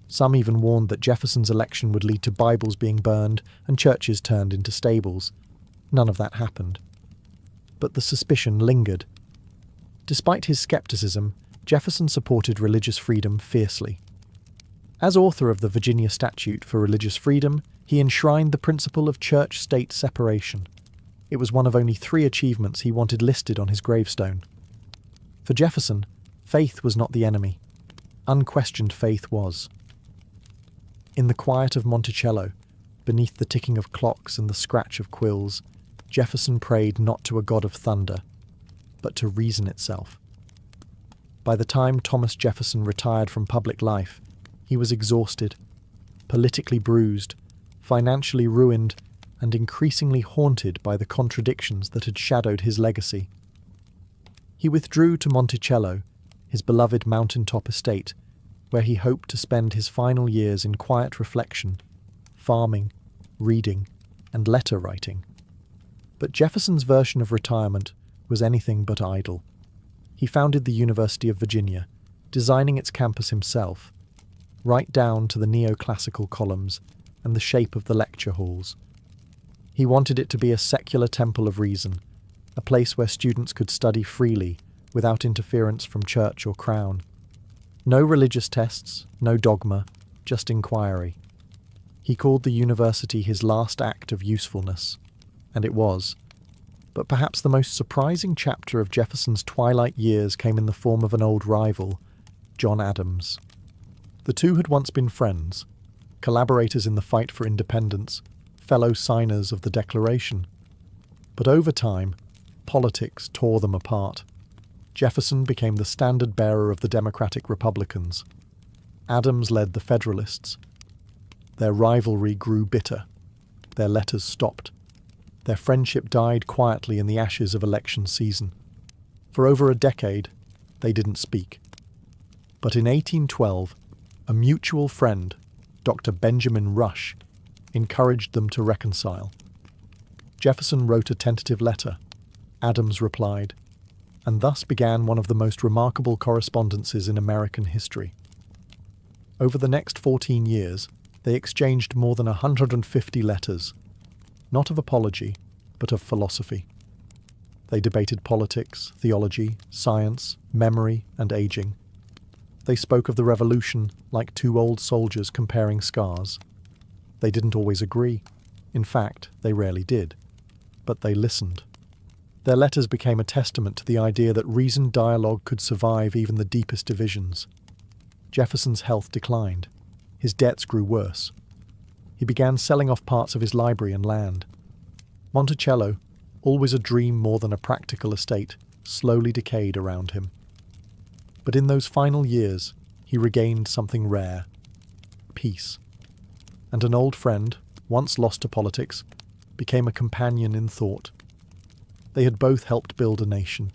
Some even warned that Jefferson's election would lead to Bibles being burned and churches turned into stables. None of that happened. But the suspicion lingered. Despite his skepticism, Jefferson supported religious freedom fiercely. As author of the Virginia Statute for Religious Freedom, he enshrined the principle of church-state separation. It was one of only 3 achievements he wanted listed on his gravestone. For Jefferson, faith was not the enemy. Unquestioned faith was. In the quiet of Monticello, beneath the ticking of clocks and the scratch of quills, Jefferson prayed not to a god of thunder, but to reason itself. By the time Thomas Jefferson retired from public life, he was exhausted, politically bruised, financially ruined, and increasingly haunted by the contradictions that had shadowed his legacy. He withdrew to Monticello, his beloved mountaintop estate, where he hoped to spend his final years in quiet reflection, farming, reading, and letter writing. But Jefferson's version of retirement was anything but idle. He founded the University of Virginia, designing its campus himself, right down to the neoclassical columns and the shape of the lecture halls. He wanted it to be a secular temple of reason, a place where students could study freely without interference from church or crown. No religious tests, no dogma, just inquiry. He called the university his last act of usefulness, and it was. But perhaps the most surprising chapter of Jefferson's twilight years came in the form of an old rival, John Adams. The two had once been friends, collaborators in the fight for independence, fellow signers of the Declaration. But over time, politics tore them apart. Jefferson became the standard-bearer of the Democratic Republicans. Adams led the Federalists. Their rivalry grew bitter. Their letters stopped. Their friendship died quietly in the ashes of election season. For over a decade, they didn't speak. But in 1812, a mutual friend, Dr. Benjamin Rush, encouraged them to reconcile. Jefferson wrote a tentative letter. Adams replied, and thus began one of the most remarkable correspondences in American history. Over the next 14 years, they exchanged more than 150 letters, not of apology, but of philosophy. They debated politics, theology, science, memory, and aging. They spoke of the revolution like two old soldiers comparing scars. They didn't always agree. In fact, they rarely did. But they listened. Their letters became a testament to the idea that reasoned dialogue could survive even the deepest divisions. Jefferson's health declined. His debts grew worse. He began selling off parts of his library and land. Monticello, always a dream more than a practical estate, slowly decayed around him. But in those final years, he regained something rare: peace. And an old friend, once lost to politics, became a companion in thought. They had both helped build a nation.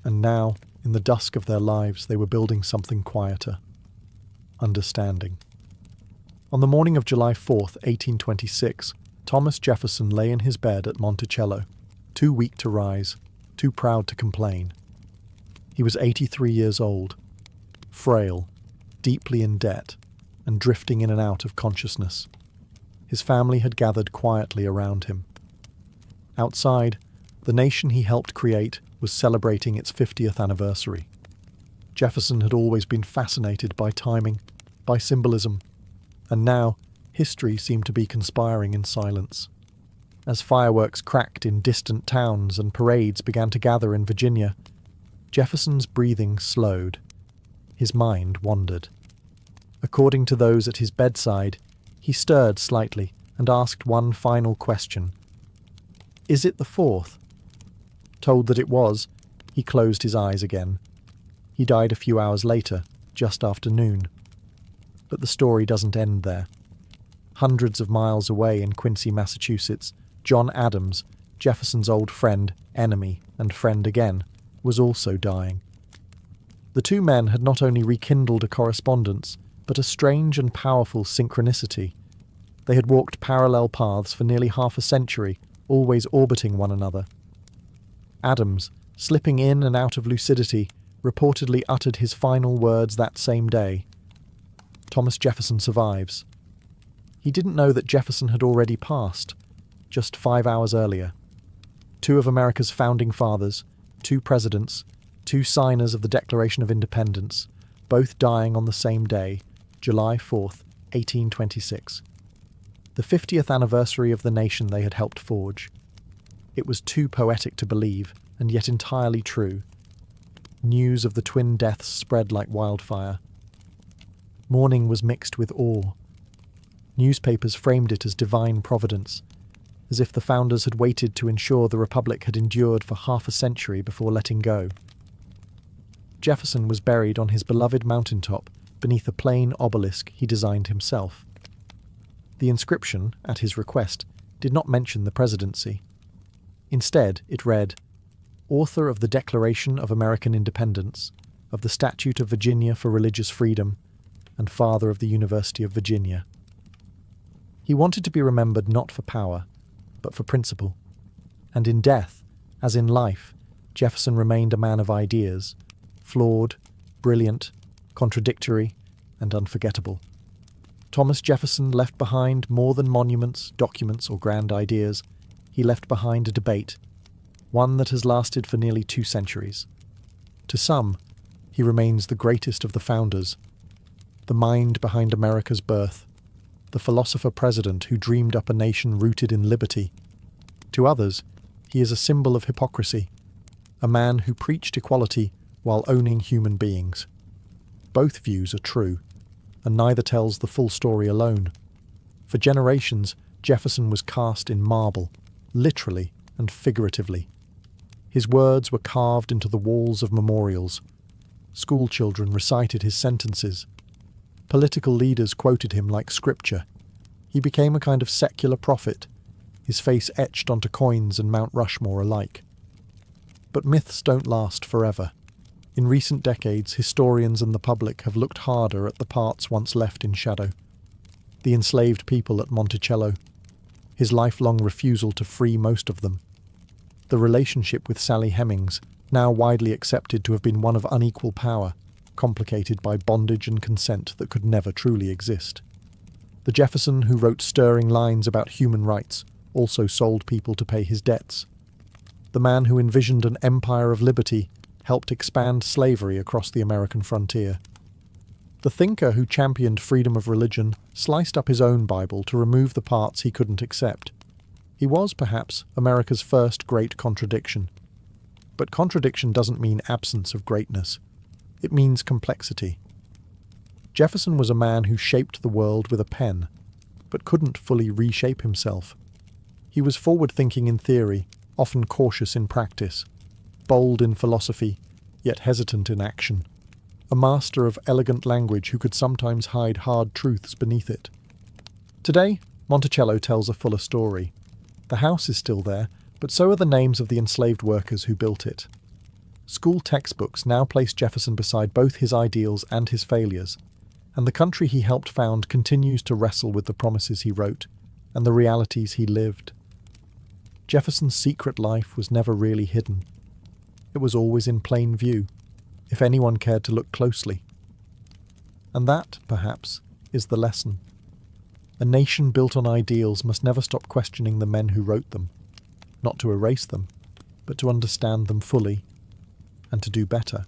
And now, in the dusk of their lives, they were building something quieter: understanding. On the morning of July 4th, 1826, Thomas Jefferson lay in his bed at Monticello, too weak to rise, too proud to complain. He was 83 years old, frail, deeply in debt, and drifting in and out of consciousness. His family had gathered quietly around him. Outside, the nation he helped create was celebrating its 50th anniversary. Jefferson had always been fascinated by timing, by symbolism, and now history seemed to be conspiring in silence. As fireworks cracked in distant towns and parades began to gather in Virginia, Jefferson's breathing slowed. His mind wandered. According to those at his bedside, he stirred slightly and asked one final question. "Is it the 4th?" Told that it was, he closed his eyes again. He died a few hours later, just after noon. But the story doesn't end there. Hundreds of miles away in Quincy, Massachusetts, John Adams, Jefferson's old friend, enemy, and friend again, was also dying. The two men had not only rekindled a correspondence, but a strange and powerful synchronicity. They had walked parallel paths for nearly half a century, always orbiting one another. Adams, slipping in and out of lucidity, reportedly uttered his final words that same day. Thomas Jefferson survives. He didn't know that Jefferson had already passed, just 5 hours earlier. Two of America's founding fathers, two presidents, two signers of the Declaration of Independence, both dying on the same day, July 4th, 1826. The 50th anniversary of the nation they had helped forge. It was too poetic to believe, and yet entirely true. News of the twin deaths spread like wildfire. Mourning was mixed with awe. Newspapers framed it as divine providence, as if the founders had waited to ensure the Republic had endured for half a century before letting go. Jefferson was buried on his beloved mountaintop beneath a plain obelisk he designed himself. The inscription, at his request, did not mention the presidency. Instead, it read, "Author of the Declaration of American Independence, of the Statute of Virginia for Religious Freedom, and father of the University of Virginia." He wanted to be remembered not for power, but for principle. And in death, as in life, Jefferson remained a man of ideas, flawed, brilliant, contradictory, and unforgettable. Thomas Jefferson left behind more than monuments, documents, or grand ideas. He left behind a debate, one that has lasted for nearly 2 centuries. To some, he remains the greatest of the founders, the mind behind America's birth, the philosopher-president who dreamed up a nation rooted in liberty. To others, he is a symbol of hypocrisy, a man who preached equality while owning human beings. Both views are true, and neither tells the full story alone. For generations, Jefferson was cast in marble, literally and figuratively. His words were carved into the walls of memorials. School children recited his sentences. Political leaders quoted him like scripture. He became a kind of secular prophet, his face etched onto coins and Mount Rushmore alike. But myths don't last forever. In recent decades, historians and the public have looked harder at the parts once left in shadow. The enslaved people at Monticello. his lifelong refusal to free most of them. The relationship with Sally Hemings, now widely accepted to have been one of unequal power, complicated by bondage and consent that could never truly exist. The Jefferson who wrote stirring lines about human rights also sold people to pay his debts. The man who envisioned an empire of liberty helped expand slavery across the American frontier. The thinker who championed freedom of religion sliced up his own Bible to remove the parts he couldn't accept. He was, perhaps, America's first great contradiction. But contradiction doesn't mean absence of greatness. It means complexity. Jefferson was a man who shaped the world with a pen, but couldn't fully reshape himself. He was forward-thinking in theory, often cautious in practice, bold in philosophy, yet hesitant in action. A master of elegant language who could sometimes hide hard truths beneath it. Today, Monticello tells a fuller story. The house is still there, but so are the names of the enslaved workers who built it. School textbooks now place Jefferson beside both his ideals and his failures, and the country he helped found continues to wrestle with the promises he wrote and the realities he lived. Jefferson's secret life was never really hidden. It was always in plain view, if anyone cared to look closely. And that, perhaps, is the lesson. A nation built on ideals must never stop questioning the men who wrote them, not to erase them, but to understand them fully and to do better.